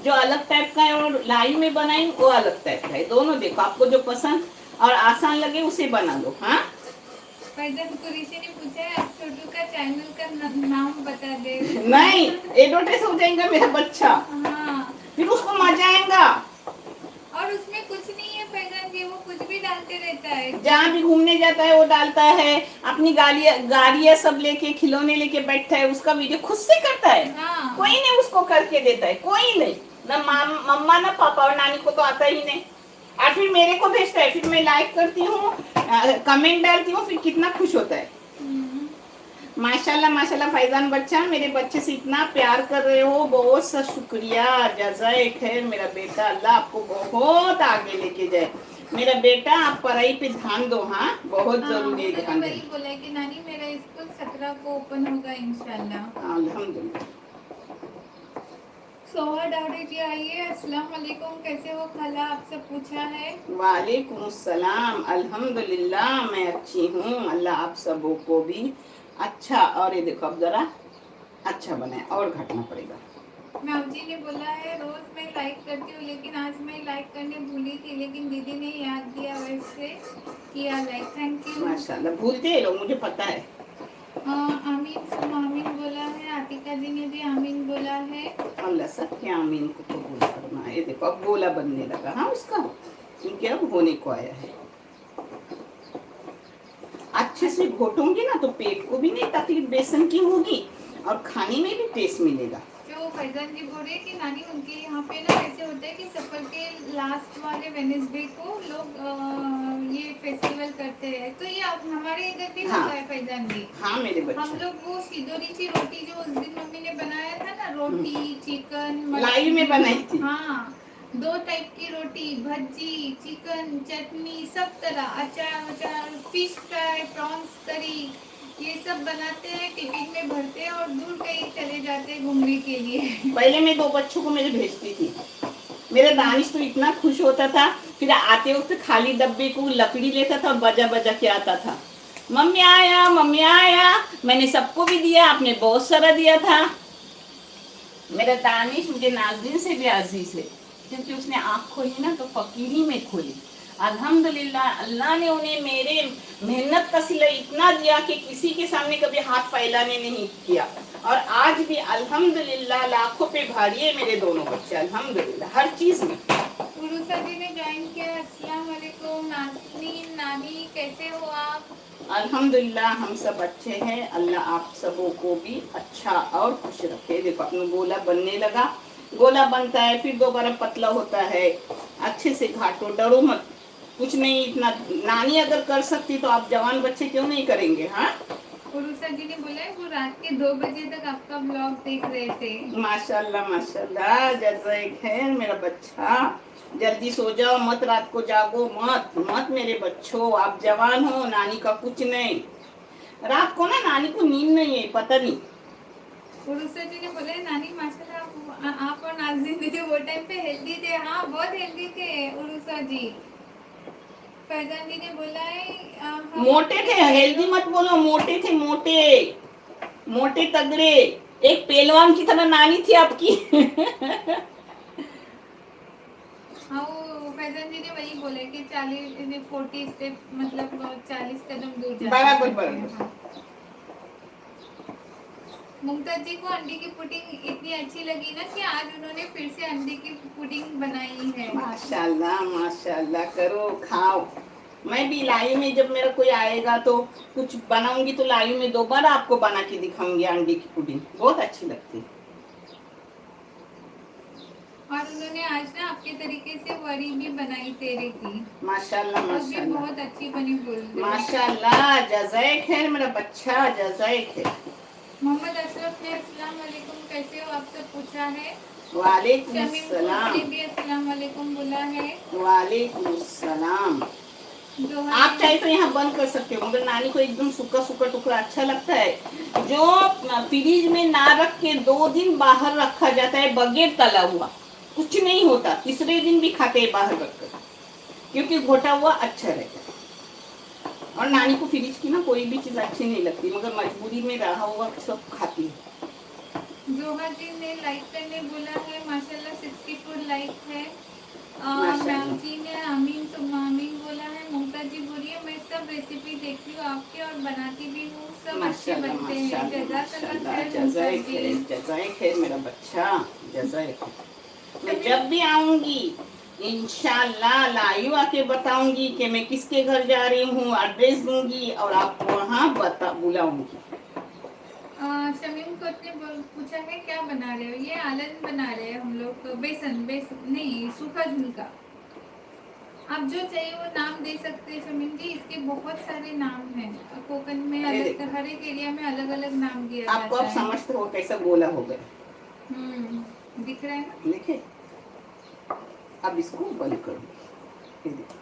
B: जो अलग टाइप का है, और लाइव में बनाई वो अलग टाइप का है। दोनों देखो, आपको जो पसंद और आसान लगे उसे बना लो। हाँ,
A: फैजन कुरैशी ने पूछा है, आप छोटू का चैनल का नाम बता दे।
B: नहीं, एडवर्टाइज हो जाएगा मेरा बच्चा,
A: हाँ,
B: फिर उसको मजा आएगा।
A: और उसमें कुछ नहीं है फैजन जी, वो कुछ भी डालते रहता है।
B: जहाँ भी घूमने जाता है वो डालता है, अपनी गाड़ियाँ सब लेके, खिलौने लेके बैठता है, उसका वीडियो खुद से करता है।
A: हाँ,
B: कोई नहीं उसको करके देता है, कोई नहीं, ना मम्मा ना पापा, और नानी को तो आता ही नहीं। और फिर मेरे को भेजता है, फिर मैं लाइक करती हूँ, कमेंट डालती हूँ, फिर कितना खुश होता है। माशाल्लाह माशाल्लाह फैजान बच्चा, मेरे बच्चे से इतना प्यार कर रहे हो, बहुत सा शुक्रिया, जज़ाए खैर मेरा बेटा। अल्लाह आपको बहुत आगे लेके जाए। मेरा बेटा, आप पढ़ाई पे ध्यान दो। हाँ, बहुत जरूरी है ध्यान
A: वही
B: देना।
A: बोला है कि नानी मेरा स्कूल 17 को ओपन होगा इंशाल्लाह।
B: अल्हम्दुलिल्लाह।
A: सोहा डावड़े जी आइए, अस्सलाम वालेकुम, कैसे हो खाला, आपसे पूछा है।
B: वालेकुम सलाम, अल्हम्दुलिल्लाह मैं अच्छी हूँ, अल्लाह आप सबों को भी अच्छा। और ये देखो, अब जरा अच्छा बनाए, और घटना पड़ेगा।
A: मावजी ने बोला है, रोज मैं लाइक करती हूँ, लेकिन आज मैं लाइक करने भूली थी, लेकिन दीदी ने याद दिया, वैसे किया लाइक, थैंक यू।
B: माशाल्लाह, भूलते हैं लोग, मुझे पता है।
A: आमीन सुम आमीन बोला है, आतिका जी ने भी आमीन बोला है।
B: अल्लाह सबके आमीन को कबूल फरमाए। ये देखो, अब गोला बनने लगा। हाँ, उसका, क्योंकि अब होने को आया है। अच्छे से घोटूंगी ना तो पेट को भी नहीं तकलीफ बेसन की होगी, और खाने में भी टेस्ट मिलेगा।
A: जो फैजान जी बोल रहे हैं कि नानी उनके यहाँ पे ना ऐसे होता है कि सफर के लास्ट वाले वेनेसडे को लोग ये फेस्टिवल करते हैं, तो ये अब हमारे इधर भी
B: हाँ,
A: होता है फैजान जी।
B: हाँ मेरे
A: हम
B: बच्चे,
A: लोग वो सिदोरी ची रोटी जो उस दिन मम्मी ने बनाया था ना, रोटी चिकन
B: लाइव में बनाई थी।
A: हाँ, 2 टाइप की रोटी, भज्जी, चिकन, चटनी, सब तरह, अचार अचार, फिश फ्राई, प्रॉन्स करी, ये सब बनाते हैं, टिफिन में भरते हैं और दूर कहीं चले जाते हैं घूमने के लिए।
B: पहले मैं 2 बच्चों को मेरे भेजती थी। मेरा दानिश तो इतना खुश होता था, फिर आते वक्त खाली डब्बे को लकड़ी लेता था और बजा बजा के आता था, मम्मी आया, मम्मी आया। मैंने सबको भी दिया, आपने बहुत सारा दिया था। मेरा दानिश मुझे नाज़रीन से भी अजीज है, क्योंकि उसने आँख खोली ना तो फकीरी में खोली। अल्हम्दुलिल्लाह, अल्लाह ने उन्हें मेरे मेहनत का सिला इतना दिया कि किसी के सामने कभी हाथ फैलाने नहीं किया। और आज भी अल्हम्दुलिल्लाह लाखों पे भारी है मेरे दोनों बच्चे, अल्हम्दुलिल्लाह हर चीज में।
A: उरुसा जी ने ज्वाइन किया, अस्सलाम वालेकुम, नाज़नीन नानी कैसे हो आप।
B: अल्हम्दुलिल्लाह हम सब अच्छे हैं, अल्लाह आप सबों को भी अच्छा और खुश रखे। देखो, अपना गोला बनने लगा, गोला बनता है फिर दोबारा पतला होता है। अच्छे से घाटो, डरो मत, कुछ नहीं। इतना नानी अगर कर सकती तो आप जवान बच्चे क्यों नहीं करेंगे। हाँ,
A: उरुसा जी ने बोला है वो रात के 2 बजे तक आपका ब्लॉग देख रहे थे।
B: माशाल्लाह माशाल्लाह, जज़ाए खैर मेरा बच्चा। जल्दी सो जाओ मत, रात को जागो मत मत मेरे बच्चों, आप जवान हो, नानी का कुछ नहीं। रात को ना नानी को नींद नहीं है, पता नहीं।
A: उरुसा जी ने बोला है, नानी माशाल्लाह आप और नाज़नीन दीदी वो टाइम पे हेल्दी थे। हाँ, बहुत हेल्दी थे उरुसा जी। फैजान जी ने बोला है
B: मोटे थे, हेल्दी मत बोलो, मोटे थे, मोटे मोटे तगड़े, एक पहलवान की तरह नानी थी आपकी।
A: हाँ, वो फैजान जी ने वही बोले कि 40 स्टेप मतलब 40 कदम दूर जाते
B: बराबर
A: हैं।
B: बराबर।
A: हाँ। मुमताज जी को अंडे की पुडिंग इतनी अच्छी लगी ना कि आज उन्होंने फिर से अंडे की पुडिंग बनाई है।
B: माशाल्लाह माशाल्लाह, करो खाओ। मैं भी लाइव में जब मेरा कोई आएगा तो कुछ बनाऊंगी तो लाइव में दोबारा आपको बना के दिखाऊंगी अंडे की पुडिंग, बहुत अच्छी लगती है।
A: और उन्होंने आज ना आपके तरीके से वड़ी भी बनाई तेरे की,
B: माशाल्लाह
A: और भी
B: माशाल्लाह
A: बहुत अच्छी बनी बोल रहे हो।
B: माशाल्लाह, जज़ाए खैर मेरा बच्चा, जज़ाए खैर।
A: मोहम्मद अशरफ ने अस्सलाम वालेकुम कैसे हो आपसे पूछा है।
B: वालेकुम
A: शमीम खुद
B: सलाम।
A: ने भी अस्सलाम वालेकुम बोला है।
B: वालेकुम सलाम।
A: जोहा
B: आप
A: जी
B: चाहे तो यहाँ बंद कर सकते हो, मगर नानी को एकदम सूखा सूखा टुकड़ा अच्छा लगता है। जो फ्रिज में ना रख के 2 दिन बाहर रखा जाता है बगैर तला हुआ, कुछ नहीं होता, तीसरे दिन भी खाते हैं बाहर रखकर, क्योंकि घोटा हुआ अच्छा रहता है। और नानी को फ्रिज की ना कोई भी चीज अच्छी नहीं लगती, मगर मजबूरी में रहा हुआ सब खाती है।
A: जोहा जी ने लाइक करने बोला है, माशाल्लाह 64 लाइक है।
B: माशाल्लाह।
A: मैम जी ने आमीन सुम्मा आमीन बोला है। ममता जी बोली है मैं सब रेसिपी देखती हूँ आपकी और बनाती भी हूँ, सब अच्छे
B: माशाल्लाह
A: बनते हैं।
B: माशाल्लाह
A: जज़ाकल्लाह
B: माशाल्लाह,
A: खैर ममता
B: जज़ाए
A: जी।
B: खैर, जज़ाए खैर मेरा बच्चा, जज़ाए खैर। मैं जब भी आऊंगी इंशाल्लाह लाइव आके बताऊंगी कि मैं किसके घर जा रही हूँ, एड्रेस दूंगी और आपको वहाँ बता बुलाऊंगी।
A: शमीम को ने पूछा है क्या बना रहे हो? ये आलन बना रहे हैं हम लोग, बेसन बेसन नहीं, सूखा झुनका। आप जो चाहिए वो नाम दे सकते हैं शमीम जी, इसके बहुत सारे नाम हैं। कोकन में
B: ये
A: अलग,
B: देखो,
A: हर एक एरिया में अलग अलग नाम दिया
B: आपको
A: जाता
B: अब
A: है।
B: समझते हो कैसा गोला हो गया,
A: दिख रहा है ना?
B: देखिए। अब इसको बंद करो, ये देखो।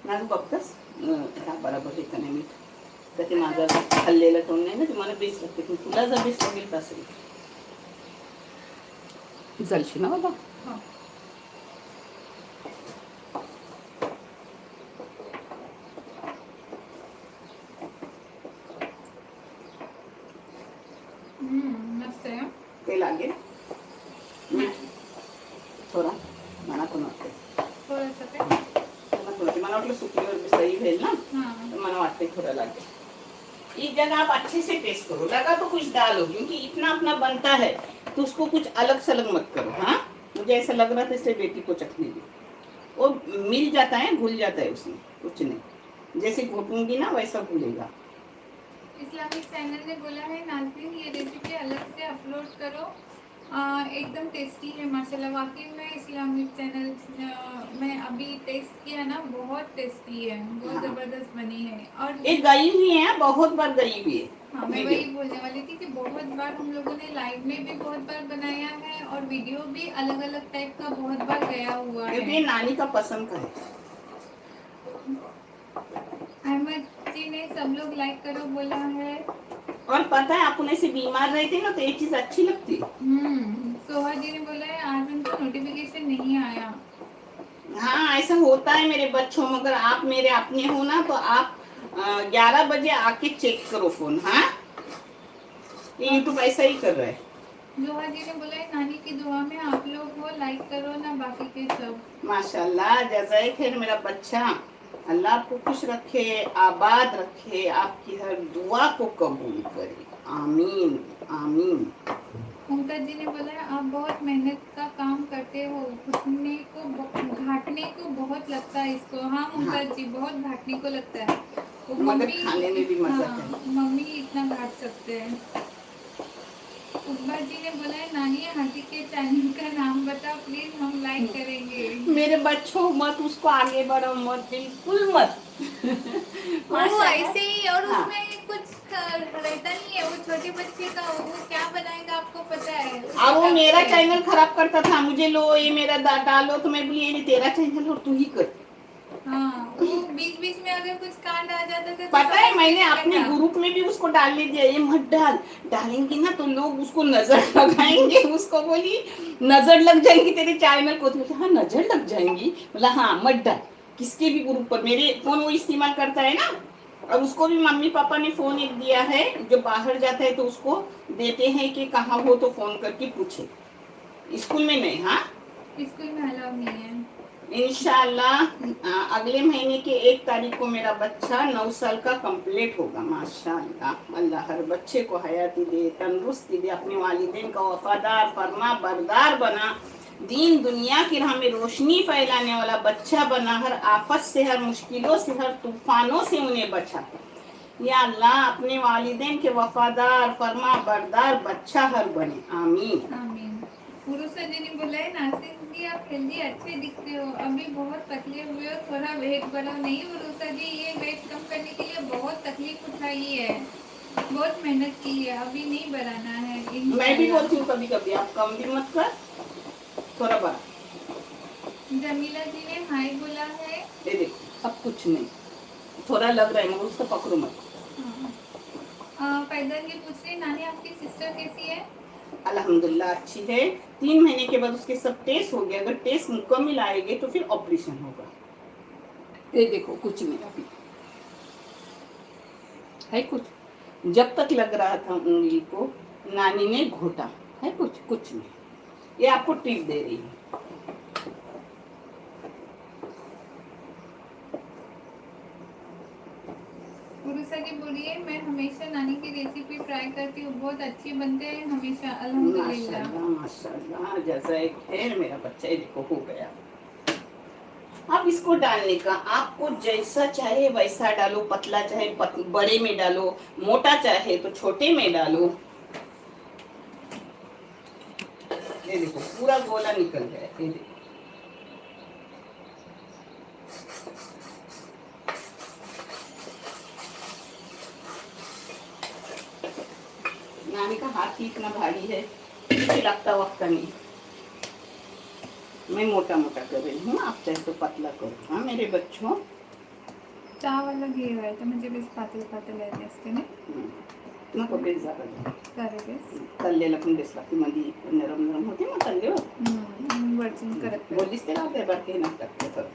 B: माझं बघतास ह्या बरोबर हे का नाही मीठ तर ते माझं खाल्लेलं कोण नाही ना, ते मला बेस लागते, पण तुला जर बेस लागेल तर असेल जलशी ना बाबा.
A: हाँ। मस्त आहे.
B: ते लागेल मीठ थोडा, मला पण वाटते
A: थोडंसं काय?
B: मला वाटलं सुकलीवर भी सही भेल ना,
A: हाँ।
B: तो मला वाटते थोड़ा लागेल। एक जगह आप अच्छे से टेस्ट करो, लगा तो कुछ डालो, क्योंकि इतना अपना बनता है तो उसको कुछ अलग सलग मत करो। हाँ, मुझे ऐसा लग रहा था इसलिए बेटी को चखने दी, वो मिल जाता है, घुल जाता है उसमें, कुछ नहीं, जैसे घोटूंगी ना वैसा घुलेगा।
A: इस्लामिक चैनल ने बोला है नाज़रीन ये रेसिपी अलग से अपलोड करो, एकदम टेस्टी है माशाल्लाह। वाकई में इस्लामिक चैनल में अभी टेस्ट किया ना, बहुत टेस्टी है, बहुत
B: हाँ।
A: ज़बरदस्त बनी है। और
B: एक गई हुई है, बहुत बार गई हुई है।
A: हाँ, मैं वही बोलने वाली थी कि बहुत बार हम लोगों ने लाइव में भी बहुत बार बनाया है और वीडियो भी अलग अलग टाइप का बहुत बार गया हुआ
B: क्योंकि
A: है।
B: ये नानी का पसंद का है।
A: अहमद जी ने सब लोग लाइक करो बोला है।
B: और पता है अपन ऐसे बीमार रहते ना तो ये चीज अच्छी लगती है।
A: सोहा जी ने बोला है आज उनको नोटिफिकेशन नहीं आया।
B: हाँ, ऐसा होता है मेरे बच्चों, मगर आप मेरे अपने हो ना, तो आप 11 बजे आके चेक करो फोन। हाँ, ये यूट्यूब ऐसा ही कर रहा है।
A: जोहा जी ने बोला है नानी की दुआ में आप लोग हो, लाइक करो ना बाकी के सब।
B: माशाल्लाह, जज़ाए खैर मेरा बच्चा, अल्लाह आपको खुश रखे, आबाद रखे, आपकी हर दुआ को कबूल करे, आमीन आमीन।
A: मुमताज जी ने बोला है आप बहुत मेहनत का काम करते हो, घुटने को घाटने को बहुत लगता है इसको। हाँ
B: हाँ,
A: मुमताज जी, बहुत घाटने को लगता है वो।
B: मगर
A: मम्मी,
B: खाने में भी मजा
A: हाँ
B: है।
A: मम्मी इतना घाट सकते हैं। उकबा जी ने बोला है नानी हाथी के चैनल का नाम बता प्लीज, हम लाइक करेंगे।
B: मेरे बच्चों मत उसको आगे बढ़ो, मत, बिल्कुल मत।
A: वो ऐसे ही, और
B: हाँ।
A: उसमें कुछ रहता नहीं है, वो छोटे बच्चे का, वो क्या बनाएगा आपको पता है।
B: अब वो मेरा चैनल खराब करता था, मुझे लो ये मेरा डालो, तो मैं बोली ये तेरा चैनल और तू ही कर।
A: हाँ, वो बीच बीच में अगर कुछ कांड आ जाता था तो
B: पता है
A: समझ
B: मैंने
A: नहीं
B: अपने
A: आता।
B: ग्रुप में भी उसको डालने दिया, ये मत डाल, डालेंगे ना तो लोग उसको नजर लगाएंगे। उसको बोली नजर लग जाएंगी तेरे चैनल को, तो बोलते हाँ नजर लग जाएंगी, बोला हाँ मत डाल किसके भी ग्रुप पर। मेरे फोन वो इस्तेमाल करता है ना, और उसको भी मम्मी पापा ने फोन एक दिया है, जो बाहर जाता है तो उसको देते हैं कि कहाँ हो तो फोन करके पूछे। स्कूल में नहीं। हाँ,
A: स्कूल में अलाउ नहीं है।
B: इंशाल्लाह अगले महीने के 1 तारीख को मेरा बच्चा 9 साल का कंप्लीट होगा। माशाल्लाह, अल्लाह हर बच्चे को हयाती दे, तंदुरुस्ती दे, अपने वालिदैन का वफादार फरमा बरदार बना, दीन दुनिया की राह में रोशनी फैलाने वाला बच्चा बना, हर आफत से, हर मुश्किलों से, हर तूफानों से उन्हें बचा। या अल्लाह अपने वालिदैन के वफादार फरमा बरदार बच्चा हर बने, आमीन
A: आमीन। पुरुषा जी ने बोला है नासिर जी आप हेल्दी अच्छे दिखते हो, अभी बहुत पतले हुए हो, थोड़ा वेट बढ़ाओ। नहीं पुरुषा जी, ये वेट कम करने के लिए बहुत तकलीफ उठाई है, बहुत मेहनत की है, अभी नहीं बढ़ाना है
B: मैं भी
A: इंशाल्लाह।
B: बोलती हूँ कभी कभी आप कम भी मत कर, थोड़ा बड़ा।
A: जमीला जी ने हाय बोला है।
B: ये देखो, अब कुछ नहीं, थोड़ा लग रहा है मगर उसको पकड़ो मत।
A: फैजल जी पूछ रही नानी आपकी सिस्टर कैसी है?
B: अल्हम्दुलिल्लाह अच्छी है। 3 महीने के बाद उसके सब टेस्ट हो गए, अगर टेस्ट मुकम्मल आएंगे तो फिर ऑपरेशन होगा। ये देखो कुछ नहीं अभी है कुछ, जब तक लग रहा था उंगली को नानी ने घोटा है, कुछ नहीं। ये आपको टिप दे रही है।
A: उरुसा जी बोलिए मैं हमेशा नानी की रेसिपी ट्राई करती हूँ, बहुत अच्छी बनते हैं हमेशा अल्हम्दुलिल्लाह।
B: माशाल्लाह माशाल्लाह, जैसा एक खैर मेरा बच्चा, ये देखो हो गया। अब इसको डालने का आपको जैसा चाहे वैसा डालो, पतला चाहे बड़े में डालो, मोटा चाहे तो छोटे में डालो। ये देखो पूरा गोला निकल गया, ये देखो। नानी का हाथ ही इतना भारी है, मुझे लगता वक्त नहीं। मैं मोटा मोटा कर रही हूँ, आप चाहे तो पतला करो। हाँ मेरे बच्चों,
A: चहा वाला घे व्हायचं म्हणजे बेस पातळ पातळ यायचे असते ना.
B: नको बेस झाला
A: करे बेस
B: तल्लेला पण बेस लागते, मध्ये नरम नरम होते ना तल्लेवर।
A: वरचून करत
B: बोलीस ते लावते बाकी नाही टाकते तर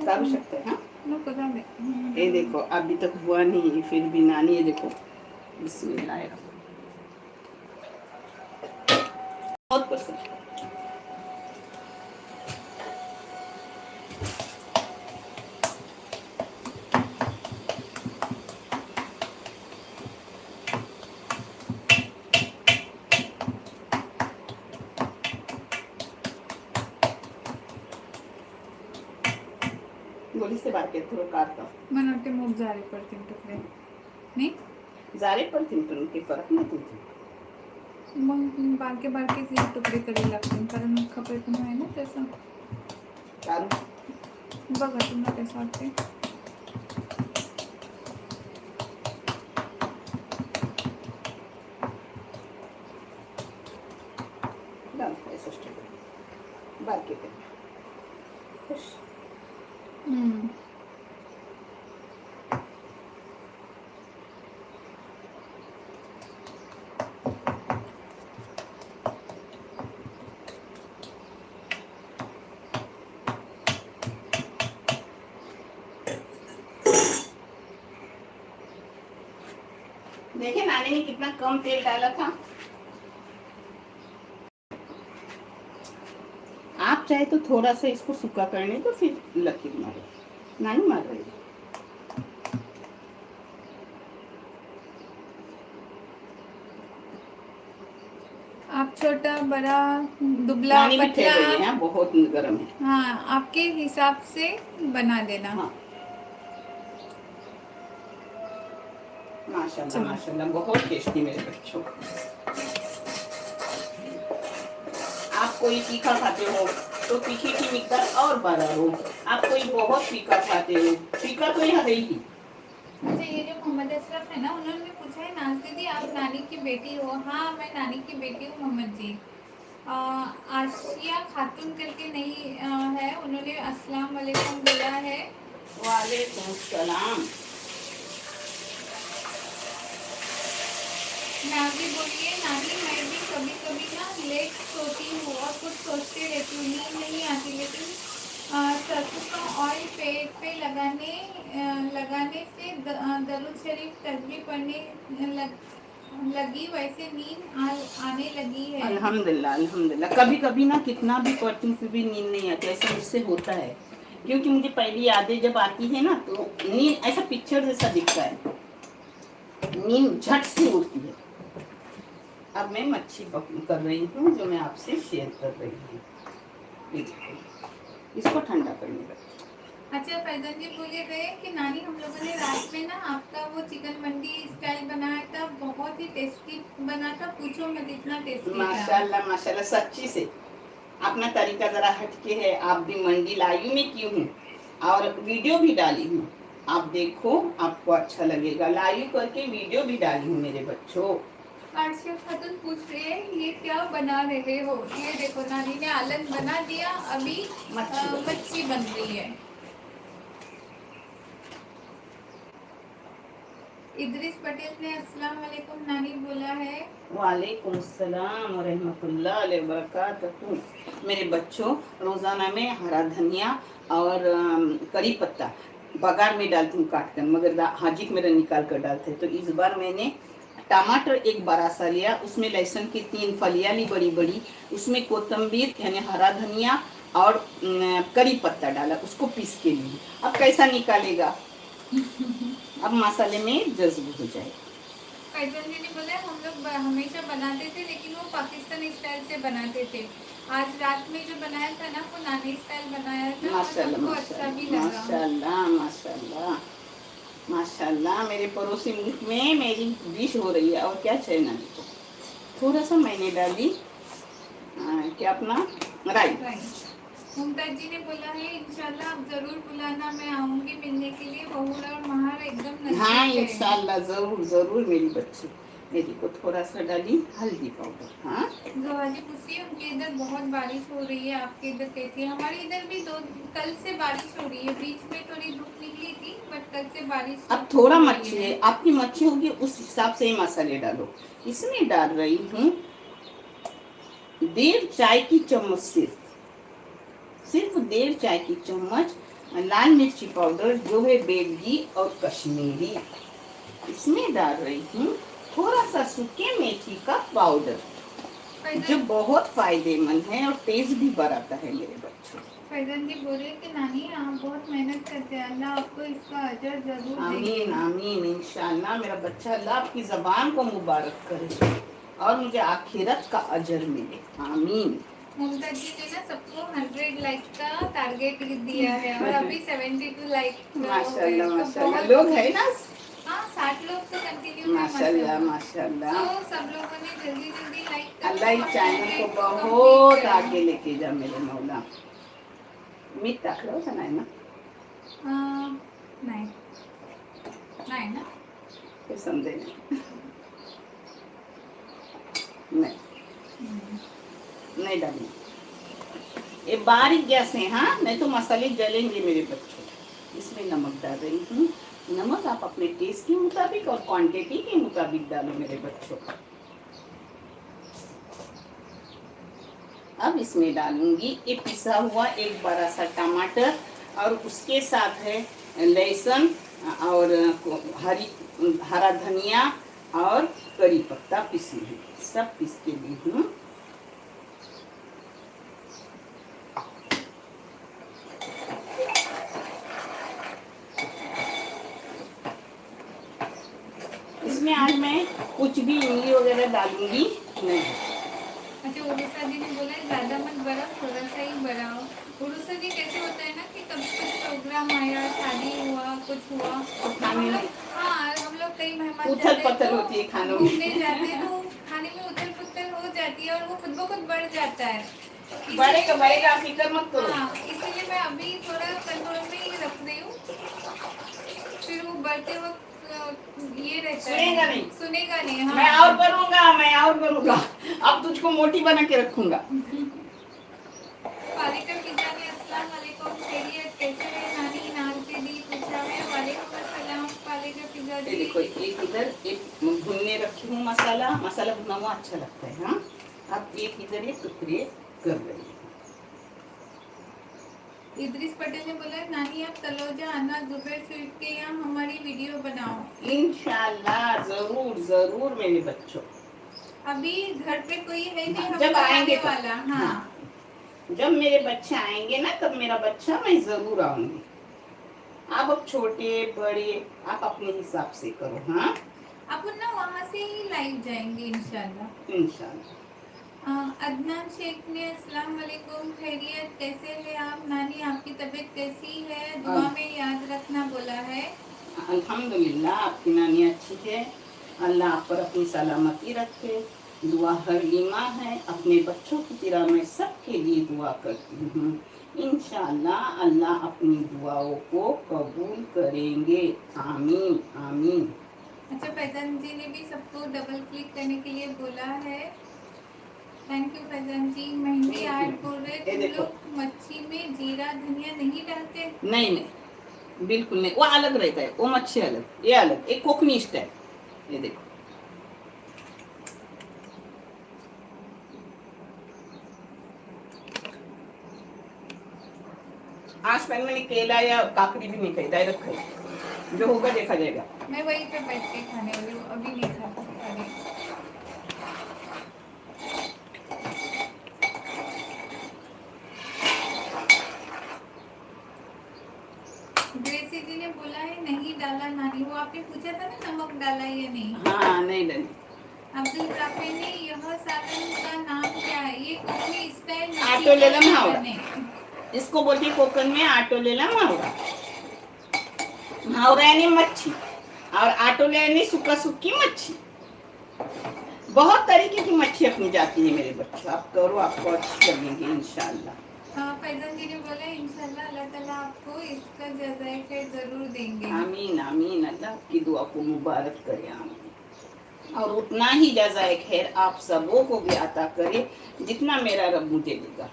B: करू शकते। हाँ
A: नको जाऊ दे।
B: ये देखो अभी तक हुआ नहीं, फिर भी नानी ये देखो बिस्मिल्लाह बहुत पसंद। बोलीस ते बारके थोडं काढता
A: मला वाटते मूग झाले पडतील तुकडे नाही
B: जारे पण तिंटून काही फरक नाही तुमचे।
A: मग बारके बारके तुकडे करावे लागतील कारण खपे पण आहे ना तसं।
B: काढू
A: बघा तुम्हाला कसं वाटते।
B: बारके पे खुश। देखे नानी ने कितना कम तेल डाला था। आप चाहे तो थोड़ा सा इसको सूखा करने तो फिर लकीर मारो, नानी मार रही है।
A: आप छोटा बड़ा दुबला
B: नानी भी ठहर
A: पतला,
B: रही है, बहुत गर्म है।
A: हाँ आपके हिसाब से बना देना।
B: हाँ माशाल्लाह माशाल्लाह बहुत टेस्टी मेरे बच्चों। आप कोई तीखा खाते हो तो तीखे की मिकदार और बढ़ा लो, आप कोई बहुत तीखा खाते हो, तीखा तो यहाँ है ही।
A: अच्छा ये जो मोहम्मद अशरफ है ना, उन्होंने पूछा है नाज दीदी आप नानी की बेटी हो? हाँ मैं नानी की बेटी हूँ मोहम्मद जी। आशिया खातून करके नहीं है, उन्होंने अस्सलाम वालेकुम बोला है।
B: वालेकुम सलाम।
A: नानी बोलिए नानी मैं भी कभी कभी ना लेट सोती हूँ और कुछ सोचते रहती हूँ, नींद नहीं आती, लेकिन सरसों का ऑयल पेट पे लगाने से दरूद शरीफ तस्बीह पढ़ने लगी, वैसे नींद आने लगी है।
B: अल्हम्दुलिल्लाह अल्हम्दुलिल्लाह। कभी कभी ना कितना भी पढ़ती हूँ फिर भी नींद नहीं आती, ऐसा मुझसे होता है क्योंकि मुझे पहली यादें जब आती है ना तो नींद ऐसा पिक्चर जैसा दिखता है, नींद झट से उठती है। अब मैं मच्छी कर रही हूँ जो मैं आपसे शेयर कर रही हूँ, इसको ठंडा करने का।
A: अच्छा फैजल जी बोले गए कि नानी हम लोगों ने रात में ना आपका वो चिकन मंडी स्टाइल बनाया था, बहुत ही टेस्टी बना था, पूछो मत इतना टेस्टी।
B: माशाल्लाह माशाल्लाह, सच्ची से अपना तरीका जरा हटके है। आप भी मंडी लाइव में की हूँ और वीडियो भी डाली हूँ, आप देखो आपको अच्छा लगेगा। लाइव करके वीडियो भी डाली हूँ मेरे बच्चों।
A: आरशिया खातून पूछ रही है ये क्या बना रहे हो। ये देखो नानी ने आलन बना दिया, अभी मच्छी बन रही है। इद्रिस पटेल ने अस्सलाम वालेकुम नानी बोला है।
B: वालेकुम अस्सलाम व रहमतुल्लाहि व बरकातहू। मेरे बच्चों, रोज़ाना में हरा धनिया और करी पत्ता बघार में डालती हूँ काट कर, मगर हाजिक मेरा निकाल कर डालते हैं। तो इस बार मैंने टमाटर एक बड़ा सा लिया, उसमें लहसुन की 3 फलियां ली बड़ी बड़ी, उसमें कोतंबीर यानी हरा धनिया और करी पत्ता डाला, उसको पीस के लिए। अब कैसा निकालेगा? अब मसाले में जज्ब हो जाए।
A: फैजल जी ने बोला हम लोग हमेशा बनाते थे, लेकिन वो पाकिस्तानी स्टाइल से बनाते थे। आज रात में जो बनाया था ना वो नानी स्टाइल बनाया था,
B: माशाल्लाह
A: सबको अच्छा भी लगा।
B: माशाल्लाह माशाल्लाह माशाल्लाह। मेरे पड़ोसी मुल्क में मेरी डिश हो रही है। और क्या चाहिए ना, देखो थोड़ा सा मैंने डाली क्या अपना राई।
A: मुमताज जी ने बोला है इंशाल्लाह आप जरूर बुलाना, मैं आऊंगी मिलने के लिए। बहुल और महार एकदम नजदीक है।
B: हाँ इंशाल्लाह जरूर जरूर मेरी बच्ची। मेरी को थोड़ा सा डाली हल्दी पाउडर। हाँ
A: गवाजी पूछ रही है उनके इधर बहुत बारिश हो रही है, आपके इधर कैसी है? हमारे इधर भी कल से बारिश हो रही है, बीच में थोड़ी धूप निकली थी, बट कल से बारिश।
B: अब थोड़ा मच्छी है, आपकी मच्छी होगी उस हिसाब से ही मसाले डालो। इसमें डाल रही हूँ 1.5 चाय की चम्मच, सिर्फ 1.5 चाय की चम्मच लाल मिर्ची पाउडर जो है बेडगी और कश्मीरी। इसमें डाल रही हूँ थोड़ा सा सूखे मेथी का पाउडर, जो बहुत फायदेमंद है और टेस्ट भी बढ़ाता है मेरे बच्चों।
A: फैजन जी बोले कि नानी आप बहुत मेहनत करते हैं, अल्लाह आपको इसका अजर जरूर देगा।
B: आमीन आमीन इंशाल्लाह। मेरा बच्चा अल्लाह आपकी जबान को मुबारक करे और मुझे आखिरत का अजर मिले। आमीन।
A: मुमताज जी ने ना सबको 100 लाइक का टारगेट दिया है और अभी 72 लाइक
B: माशाल्लाह माशाल्लाह लोग है ना।
A: हाँ 60 लोग तो कंटिन्यू
B: माशाल्लाह माशाल्लाह।
A: तो सब लोगों ने जल्दी जल्दी लाइक
B: अल्लाह ही चैनल को बहुत आगे लेके जा मेरे मौला। मीठ टाकलं होतं नाही ना?
A: नहीं नहीं ना,
B: ते समजे नहीं नहीं डालना। ये बारीक गैस है हाँ, नहीं तो मसाले जलेंगे मेरे बच्चों। इसमें नमक डाल रही हूँ। नमक आप अपने टेस्ट के मुताबिक और क्वांटिटी के मुताबिक डालो मेरे बच्चों। अब इसमें डालूंगी ये पिसा हुआ एक बड़ा सा टमाटर और उसके साथ है लहसुन और हरा धनिया और करी पत्ता पीसी हुई, सब पीस के ली हूँ। इसमें आज मैं कुछ भी इमली वगैरह डालूंगी नहीं।
A: अच्छा उड़ूसा जी ने बोला है ज्यादा मत बढ़ाओ, थोड़ा सा ही बढ़ाओ। उड़ूसा जी कैसे होता है ना कि कभी कुछ प्रोग्राम आया, शादी हुआ, कुछ हुआ, हम लोग हाँ हम लोग कई मेहमान
B: उथल पथल होती है खानों में,
A: घूमने जाते हैं तो खाने में उथल पुथल हो जाती है और वो खुद ब खुद बढ़ जाता है।
B: बढ़ेगा फिक्र मत करो।
A: हाँ इसीलिए मैं अभी थोड़ा कंट्रोल में ही रख रही हूँ, फिर वो बढ़ते वक्त ये रहता
B: सुनेगा
A: है,
B: नहीं,
A: सुनेगा नहीं। हाँ
B: मैं और करूँगा अब तुझको मोटी बना के रखूंगा।
A: पालेकर पिता ने अस्सलाम वालेकुम खैरियत कैसे है नानी नालते दी पूछा है। वालेकुम अस्सलाम पालेकर पिता
B: ये
A: जी।
B: देखो एक इधर एक भुनने रखी हूँ मसाला भुना हुआ अच्छा लगता है। हाँ अब एक इधर ये टुकड़े कर रही हूँ।
A: इद्रिस पटेल ने बोला नानी आप तलोजा आना जुबैर स्वीट के यहाँ हमारी वीडियो बनाओ।
B: इंशाल्लाह जरूर जरूर मेरे बच्चों।
A: अभी घर पे कोई है नहीं हम
B: जब आएंगे
A: वाला। हाँ
B: जब मेरे बच्चे आएंगे ना तब मेरा बच्चा मैं जरूर आऊंगी। आप अब छोटे बड़े आप अपने हिसाब से करो। हाँ
A: अपन ना वहाँ से ही लाइव जाएंगे इंशाल्लाह
B: इंशाल्लाह।
A: अदनान शेख ने अस्सलाम वालेकुम खैरियत कैसे है आप नानी आपकी तबीयत कैसी है, दुआ में याद रखना बोला है।
B: अल्हम्दुलिल्लाह आपकी नानी अच्छी है, अल्लाह आप पर अपनी सलामती रखे। दुआ हर लीमा है, अपने बच्चों की तरह मैं सबके लिए दुआ करती हूँ। इंशाअल्लाह अल्लाह अपनी दुआओं को कबूल करेंगे। आमीन आमीन।
A: अच्छा, फैजान जी ने भी सबको डबल क्लिक करने के लिए बोला है। Thank you Faizan ji. Mehndi art बोल रहे,
B: ये
A: तुम
B: देखो,
A: लोग मच्छी में जीरा धनिया नहीं डालते?
B: नहीं नहीं, बिल्कुल नहीं, वो अलग रहता है, वो मच्छी अलग, ये अलग, एक कोकनी स्टाइल। ये देखो, आज पहले मैंने केला या काकड़ी भी नहीं खाई, डायरेक्ट खाई, जो होगा देखा जाएगा।
A: मैं वहीं पे बैठ के खाने वाली हूँ, अभी नहीं खा रही। ग्रेसी जी ने बोला है नहीं डाला नानी, वो आपने पूछा था ना नमक डाला या नहीं।
B: हाँ नहीं डाली।
A: अब्दुल राफी ने यह सालन का नाम क्या है? ये कोकनी स्टाइल मच्छी
B: आटो
A: का
B: लेलम
A: सालन
B: हावड़ा,
A: है।
B: इसको बोलती है कोकण में आटो लेलम हावड़ा। हावड़ा यानी मच्छी, और आटोले यानी सुक्का सुक्की मच्छी। बहुत तरीके की मच्छी अपनी जाती है मेरे बच्चों, आप करो, आपको अच्छी लगेंगी इंशाल्लाह।
A: हाँ, फैजान जी ने बोला इंशाल्लाह अल्लाह ताला आपको इसका जज़ाए खैर जरूर देंगे।
B: आमीन आमीन, अल्लाह की दुआ को मुबारक करे, आमीन। और उतना ही जज़ाए खैर आप सबों को भी अता करे जितना मेरा रब मुझे देगा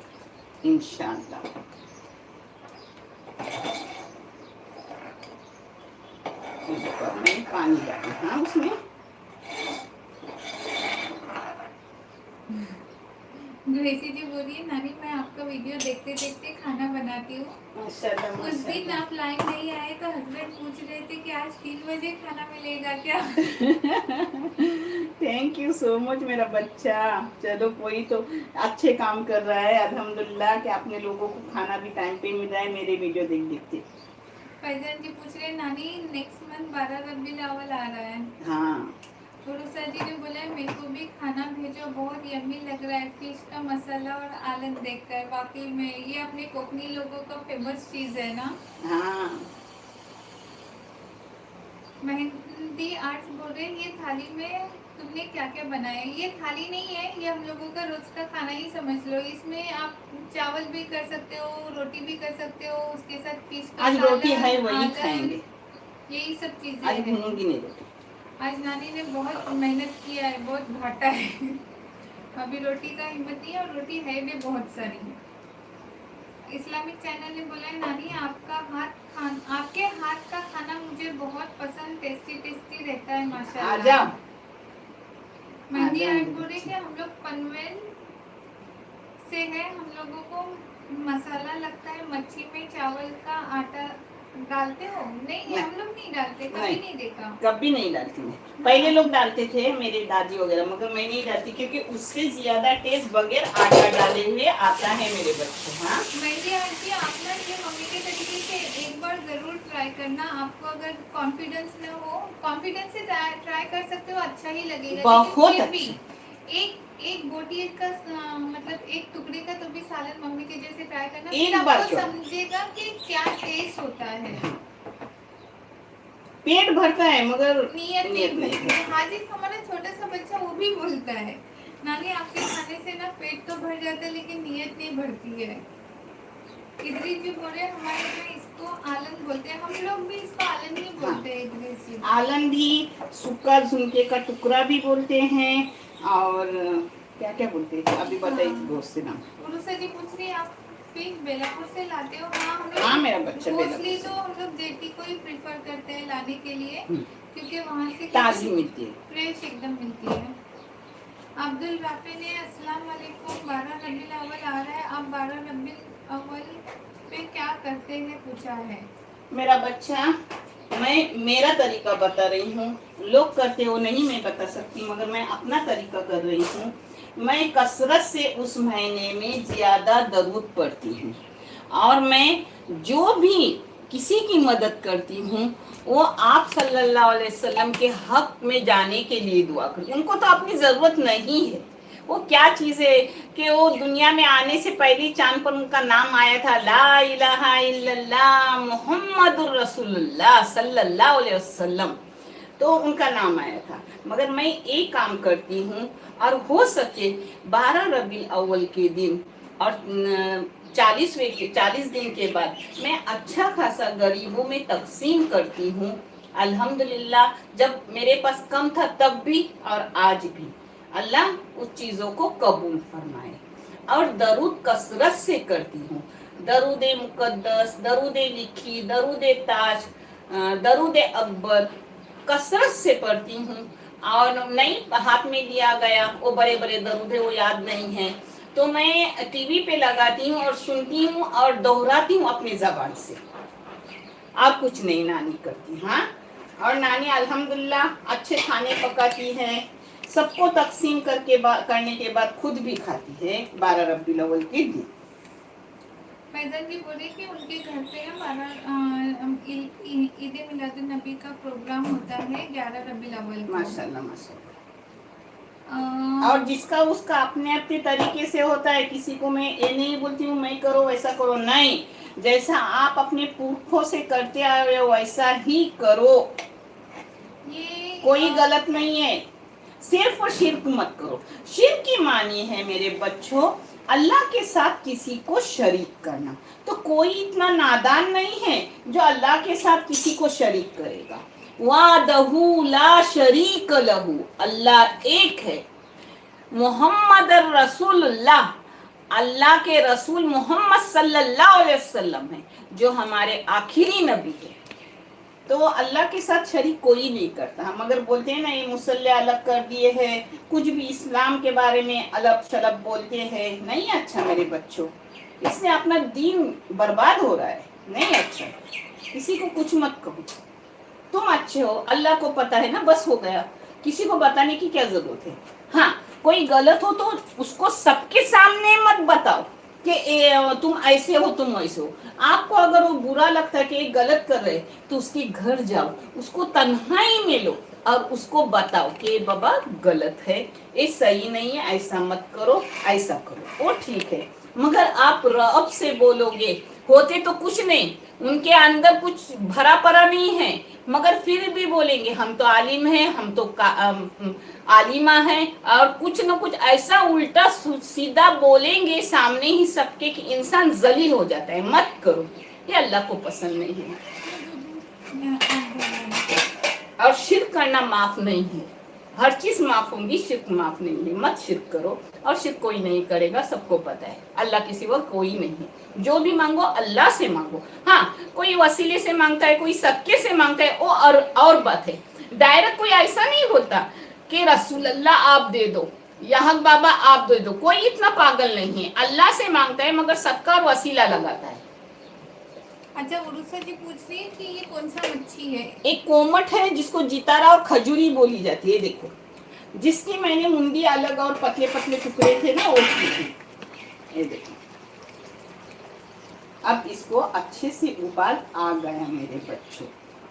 B: इंशाल्लाह। मैंने पानी डाला, हाँ उसमें
A: ग्रेसी जी बोल रही है नानी मैं आपका वीडियो देखते देखते खाना बनाती हूँ।
B: माशाल्लाह
A: उस दिन
B: माशाल्लाह।
A: आप लाइव नहीं आए तो हस्बैंड पूछ रहे थे कि आज 3 बजे खाना मिलेगा क्या?
B: थैंक यू सो मच मेरा बच्चा। चलो कोई तो अच्छे काम कर रहा है अल्हम्दुलिल्लाह कि अपने लोगों को खाना भी टाइम पे मिल रहा है मेरे वीडियो देख देख के।
A: फैजान जी पूछ रहे नानी नेक्स्ट मंथ 12 रबीउल अव्वल आ रहा है।
B: हाँ
A: पुरुषा जी ने बोला है मेरे को भी खाना भेजो, बहुत यम्मी लग रहा है फिश का मसाला और आलन देखकर। वाकई में ये अपने कोकनी लोगों का फेमस चीज है ना।
B: हाँ।
A: मेहंदी आर्ट्स बोल रहे ये थाली में तुमने क्या क्या बनाया है? ये थाली नहीं है, ये हम लोगों का रोज का खाना ही समझ लो। इसमें आप चावल भी कर सकते हो, रोटी भी कर सकते हो, उसके साथ फिश का
B: आज रोटी है
A: सालन,
B: वही
A: आलन,
B: खाएंगे,
A: यही सब चीजें
B: आज
A: हैं।
B: भूनूंगी नहीं रोटी।
A: आज नानी ने बहुत मेहनत किया है, बहुत घाटा है। अभी रोटी का हिम्मत नहीं है और रोटी है भी बहुत सारी। इस्लामिक चैनल ने बोला है नानी आपके हाथ का खाना मुझे बहुत पसंद, टेस्टी टेस्टी रहता है
B: आ
A: माशाल्लाह।
B: जाओ।
A: मेहंदी
B: आ
A: आर्ट
B: जाओ
A: बोल रहे कि हम लोग पनवेल से है, हम लोगों को मसाला लगता है मच्छी में चावल का आटा डालते हो? नहीं, हम लोग नहीं डालते, कभी नहीं देखा।
B: कभी नहीं डालती मैं, पहले लोग डालते थे मेरे दादी वगैरह, मगर मैं नहीं डालती क्योंकि उससे ज्यादा टेस्ट बगैर आटा डाले हुए आता है मेरे बच्चे। हाँ
A: मेहंदी आर्ट की आप ना ये मम्मी के तरीके से एक बार जरूर ट्राई करना। आपको अगर कॉन्फिडेंस न हो, कॉन्फिडेंस से ट्राई कर सकते हो, अच्छा ही लगेगा।
B: बहुत
A: लेकिन फिर भी
B: अच्छा।
A: एक बोटी का मतलब एक टुकड़े का तो भी सालन मम्मी के जैसे ट्राई करना,
B: एक
A: फिर
B: बार
A: आपको
B: क्यों?
A: समझेगा कि क्या टेस्ट होता है।
B: पेट भरता है मगर
A: नियत
B: नियत
A: नहीं
B: नहीं।
A: भरती। हाजिर हमारा छोटा सा बच्चा वो भी बोलता है नानी आपके खाने से ना पेट तो भर जाता है लेकिन नियत नहीं भरती है। इधरी जी बोले हमारे यहाँ इसको आलन बोलते हैं, हम लोग भी इसको आलन ही बोलते हैं इधरी जी।
B: आलन भी, सूखा झुमके का टुकड़ा भी बोलते हैं, और क्या क्या बोलते हैं अभी बताइए बहुत से नाम।
A: उरुसा जी पूछ रही आप फिश बेलापुर से लाते हो? हाँ, हम लोग
B: हाँ मेरा बच्चा
A: मोस्टली
B: बेलापुर
A: तो हम लोग जेटी को ही प्रेफर करते हैं लाने के लिए, क्योंकि वहाँ से
B: ताजी मिलती है।
A: फ्रेश एकदम मिलती है। अब्दुल राफी ने अस्सलाम वालेकुम, 12 रबीउल अव्वल आ रहा है, आप 12 रबीउल अव्वल पे क्या करते हैं पूछा है।
B: मेरा बच्चा, मैं मेरा तरीका बता रही हूँ, लोग करते हो नहीं मैं बता सकती, मगर मैं अपना तरीका कर रही हूँ। मैं कसरत से उस महीने में ज्यादा दरूद पढ़ती हूँ, और मैं जो भी किसी की मदद करती हूँ वो आप सल्लल्लाहु अलैहि वसल्लम के हक में जाने के लिए दुआ करती हूँ। उनको तो अपनी जरूरत नहीं है, वो क्या चीज है कि वो दुनिया में आने से पहले चांद पर उनका नाम आया था, ला इलाहा इल्लल्लाह मुहम्मदुर रसूलुल्लाह सल्लल्लाहु अलैहि वसल्लम, तो उनका नाम आया था। मगर मैं एक काम करती हूँ, और हो सके 12 रबीउल अव्वल के दिन और 40 दिन के बाद मैं अच्छा खासा गरीबों में तकसीम करती हूँ, अल्हम्दुलिल्लाह, जब मेरे पास कम था तब भी और आज भी अल्लाह उस चीज़ों को कबूल फरमाए। और दरूद कसरत से करती हूँ, दरूद मुकद्दस, दरूद लिखी, दरूद ताज, दरूद अकबर कसरत से पढ़ती हूँ। और नहीं हाथ में लिया गया वो बड़े बड़े दरूद है वो याद नहीं है, तो मैं टीवी पे लगाती हूँ और सुनती हूँ और दोहराती हूँ अपनी जबान से। और कुछ नहीं नानी करती। हाँ, और नानी अल्हम्दुलिल्लाह अच्छे खाने पकाती है, सबको तकसीम करने के बाद खुद भी खाती है 12 रबीउल अव्वल के दिन।
A: फैजल जी बोले कि उनके घर पे ईद मिलादुन नबी का प्रोग्राम होता है 11 रबीउल अव्वल को।
B: माशाल्लाह माशाल्लाह। और जिसका उसका अपने अपने तरीके से होता है, किसी को मैं ये नहीं बोलती हूँ मैं करो वैसा करो, नहीं, जैसा आप अपने पुरखों से करते आ रहे हो वैसा ही करो, ये कोई गलत नहीं है। सिर्फ शिर्क मत करो। शिर्क की मानी है मेरे बच्चों अल्लाह के साथ किसी को शरीक करना। तो कोई इतना नादान नहीं है जो अल्लाह के साथ किसी को शरीक करेगा। वादहू ला शरीक लहू, अल्लाह एक है। मोहम्मद रसूलुल्लाह, अल्लाह के रसूल मोहम्मद सल्लल्लाहु अलैहि वसल्लम है जो हमारे आखिरी नबी है। तो अल्लाह के साथ शरीक कोई नहीं करता। हम अगर बोलते हैं ना ये मुसल्ले अलग कर दिए हैं, कुछ भी इस्लाम के बारे में अलग शलब बोलते हैं, नहीं अच्छा मेरे बच्चों, इससे अपना दीन बर्बाद हो रहा है, नहीं अच्छा। किसी को कुछ मत कहो, तुम अच्छे हो अल्लाह को पता है ना, बस हो गया, किसी को बताने की क्या जरूरत है। हाँ, कोई गलत हो तो उसको सबके सामने मत बताओ कि तुम ऐसे हो तुम ऐसे हो। आपको अगर वो बुरा लगता है कि ये गलत कर रहे तो उसके घर जाओ, उसको तन्हाई में लो और उसको बताओ कि बाबा गलत है, ये सही नहीं है, ऐसा मत करो, ऐसा करो, वो ठीक है। मगर आप रब से बोलोगे, होते तो कुछ नहीं, उनके अंदर कुछ भरा पड़ा नहीं है, मगर फिर भी बोलेंगे हम तो आलिम हैं, हम तो आलिमा हैं, और कुछ न कुछ ऐसा उल्टा सीधा बोलेंगे सामने ही सबके कि इंसान जलील हो जाता है। मत करो, ये अल्लाह को पसंद नहीं है। और शिर्क करना माफ नहीं है, हर चीज माफ होगी, शिर्क माफ नहीं है। मत शिर्क करो, और शिर्क कोई नहीं करेगा, सबको पता है, अल्लाह के सिवा कोई नहीं है। जो भी मांगो अल्लाह से मांगो। हाँ, कोई वसीले से मांगता है, कोई सबके से मांगता है, वो और बात है। डायरेक्ट कोई ऐसा नहीं होता कि रसूल अल्लाह आप दे दो या हक बाबा आप दे दो, कोई इतना पागल नहीं है। अल्लाह से मांगता है मगर सबका वसीला लगाता है।
A: अच्छा, उरुसा जी पूछ रही है कि ये कौन सा मच्छी है?
B: एक कोमट है जिसको जितारा और खजूरी बोली जाती है। देखो, जिसकी मैंने मुंडी अलग और पतले पतले टुकड़े थे ना, वो थी। ये देखो, अब इसको अच्छे से उबाल आ गया मेरे बच्चों,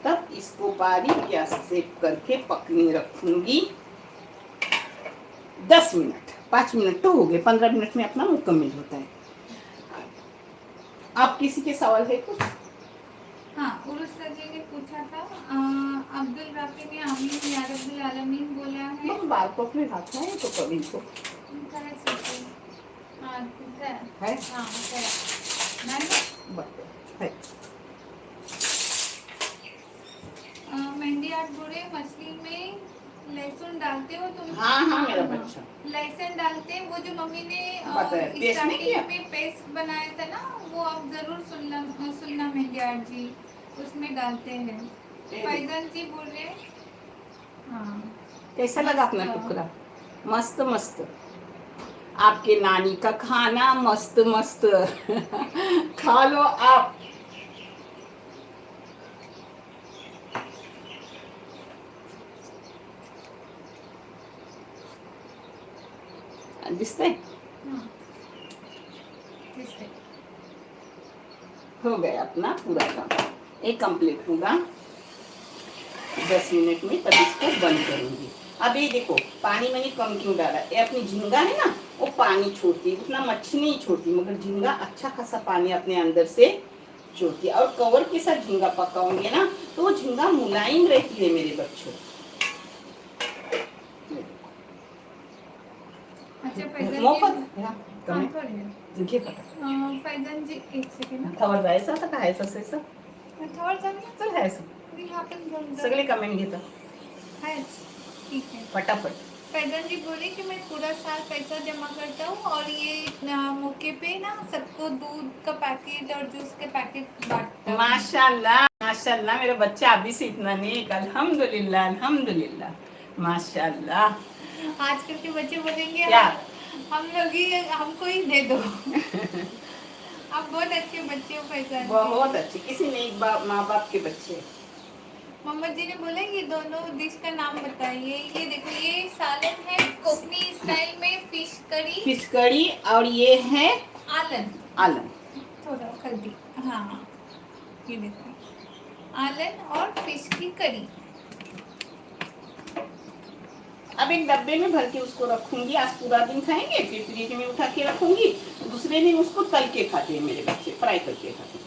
B: तब इसको बारीक गैस से करके पकने रखूंगी 10 मिनट। 5 मिनट तो हो गए, 15 मिनट में अपना मुकम्मल होता है। आप किसी के सवाल है कुछ?
A: हाँ, उरुसा जी ने पूछा था, अब्दुल राफी ने आमीन या रब्बुल आलमीन बोला है।
B: हम बाल को अपने हाथ में तो कभी को
A: है सोचे। हाँ, है।
B: है?
A: हाँ, है। मैंने
B: है।
A: मेहंदी आर्ट बोले मछली में लहसुन डालते हो तुम?
B: हाँ हाँ मेरा बच्चा,
A: लहसुन डालते हैं। वो जो मम्मी ने
B: पेस्ट नहीं किया?
A: स्टार्टिंग में पेस्ट बनाया था ना, वो आप जरूर सुनना मेहंदी आर्ट जी, उसमें डालते हैं। फैजल जी बोल रहे हैं। हाँ,
B: कैसा लगा अपना टुकड़ा? मस्त मस्त, आपके नानी का खाना मस्त मस्त खा लो आप। दिसते हो गया अपना पूरा काम, एक कंप्लीट होगा 10 मिनट में, तब इसको बंद करूंगी। अब ये देखो, पानी मैंने कम क्यों डाला, ये अपनी झींगा है ना, वो पानी छोड़ती है, उतना मच्छी नहीं छोड़ती, मगर झींगा अच्छा खासा पानी अपने अंदर से छोड़ती है। और कवर के साथ झींगा पकाओगे ना तो वो झींगा मुलायम रहती है मेरे बच्चों।
A: अच्छा, फैजल जी एक सेकंड
B: थोड़ा ऐसा था, ऐसा से सब
A: थोड़ा सा
B: चल है सब
A: मी हा पण घेऊन जाऊ.
B: सगळे कमेंट घेतो
A: है, ठीक है.
B: फटाफट.
A: फैजल जी बोले कि मैं पूरा साल पैसा जमा करता हूँ और ये मौके पे ना सबको दूध का पैकेट और जूस के पैकेट बांटता हूँ.
B: माशाल्लाह माशाल्लाह, मेरा बच्चा अभी से इतना नेक, अल्हम्दुलिल्लाह अल्हम्दुलिल्लाह, माशाल्लाह.
A: आजकल के बच्चे बोलेंगे
B: क्या?
A: हम लोग ही हमको ही दे दो. आप बहुत अच्छे बच्चे हो फैजल जी.
B: बहुत अच्छे, किसी नेक माँ बाप के बच्चे.
A: मोहम्मद जी ने बोला ये दोनों डिश का नाम बताइए. ये देखो, ये सालन है कोकनी स्टाइल में, फिश करी,
B: फिश कड़ी, और ये है
A: आलन.
B: आलन.
A: थोड़ा हल्दी. हाँ, ये देखो, आलन और फिश की करी.
B: अब एक डब्बे में भर के उसको रखूंगी, आज पूरा दिन खाएंगे, फिर फ्रिज में उठा के रखूंगी. दूसरे दिन उसको तल के खाते हैं मेरे बच्चे, फ्राई करके खाते हैं.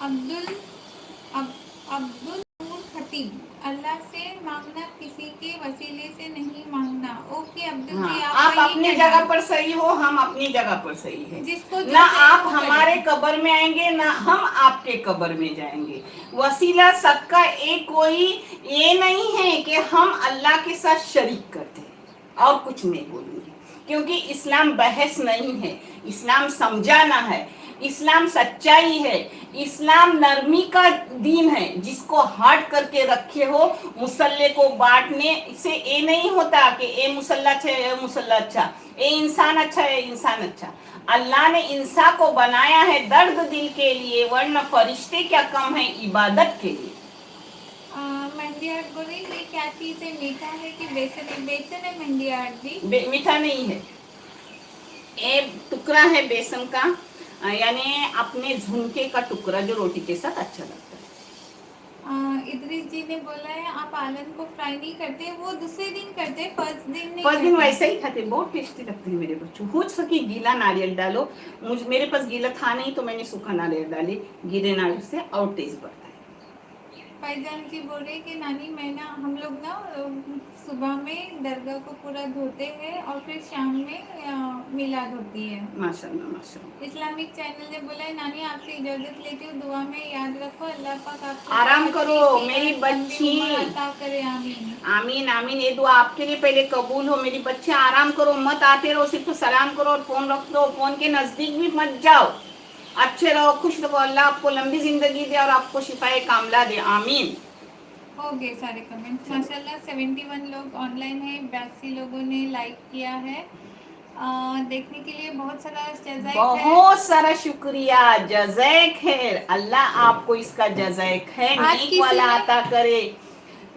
A: अब्दुल नूर खतीब, अल्लाह से मांगना, किसी के वसीले से नहीं मांगना. ओके अब्दुल जी,
B: हाँ,
A: आप
B: आप अपनी जगह पर सही हो, हम अपनी जगह पर सही है.
A: जिसको
B: ना आप हमारे कब्र में आएंगे, ना हम आपके कब्र में जाएंगे. वसीला सबका एक, कोई ये नहीं है कि हम अल्लाह के साथ शरीक करते हैं. और कुछ नहीं बोलूंगी, क्योंकि इस्लाम बहस नहीं है, इस्लाम समझाना है, इस्लाम सच्चाई है, इस्लाम नरमी का दीन है. जिसको हार्ड करके रखे हो, मुसल्ले को बांटने से ये नहीं होता कि ये मुसल्ला अच्छा है, ये मुसल्ला अच्छा, ये इंसान अच्छा है, इंसान अच्छा. अल्लाह ने इंसान को बनाया है दर्द दिल के लिए, वरना फरिश्ते क्या कम है इबादत के लिए.
A: मेहंदी आर्ट बोले ये क्या चीज है, मीठा है कि बेसन है? बेसन है मेहंदी आर्ट जी.
B: मीठा नहीं है, ये टुकड़ा है बेसन का, यानी अपने झुमके का टुकड़ा जो रोटी के साथ अच्छा लगता है.
A: इदरीस जी ने बोला है आप आलन को फ्राई नहीं करते, वो दूसरे दिन करते, फर्स्ट दिन नहीं
B: फर्स्ट दिन
A: करते.
B: वैसे ही खाते, बहुत टेस्टी लगते हैं मेरे बच्चों. हो सके गीला नारियल डालो, मेरे पास गीला था नहीं तो मैंने सूखा नारियल डाली. गीले नारियल से और टेस्ट बढ़ता है.
A: फैजान जी बोल रहे कि नानी मैं ना, हम लोग ना सुबह में दरगाह को पूरा धोते हैं और फिर शाम में मिलाद होती है.
B: माशाल्लाह माशाल्लाह.
A: इस्लामिक चैनल ने बोला है नानी आपसे इजाजत लेती हूँ, दुआ में याद रखो, अल्लाह पाक आपको
B: आराम करो मेरी बच्ची.
A: अता करे, आमीन.
B: आमीन आमीन. ये दुआ आपके लिए पहले कबूल हो. मेरी बच्चे आराम करो, मत आते रहो, सिर्फ सलाम करो और फोन रख दो. फोन के नजदीक भी मत जाओ. अच्छे रहो, खुश रहो. अल्लाह आपको लंबी जिंदगी दे और आपको शिफाए कामला दे. आमीन.
A: हो गए सारे कमेंट्स माशाल्लाह. 71 लोग ऑनलाइन है, 82 लोगों ने लाइक किया है. देखने के लिए बहुत सारा जज़ाक है.
B: बहुत सारा शुक्रिया. जज़ाए खैर, अल्लाह आपको इसका जज़ाए खैर नेक वाला अता करे.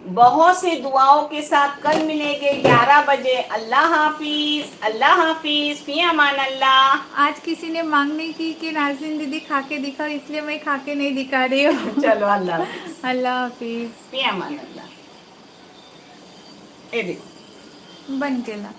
B: बहुत से दुआओं के साथ कल मिलेंगे 11 बजे. अल्लाह हाफिज, अल्लाह हाफिज, फी अमान अल्लाह.
A: आज किसी ने मांग नहीं की कि नाज़रीन दीदी खा के दिखाओ, इसलिए मैं खा के नहीं दिखा रही हूँ.
B: चलो अल्लाह हाफिज,
A: अल्लाह हाफिज.
B: फी अमान अल्लाह. ये देखो
A: बन के ला.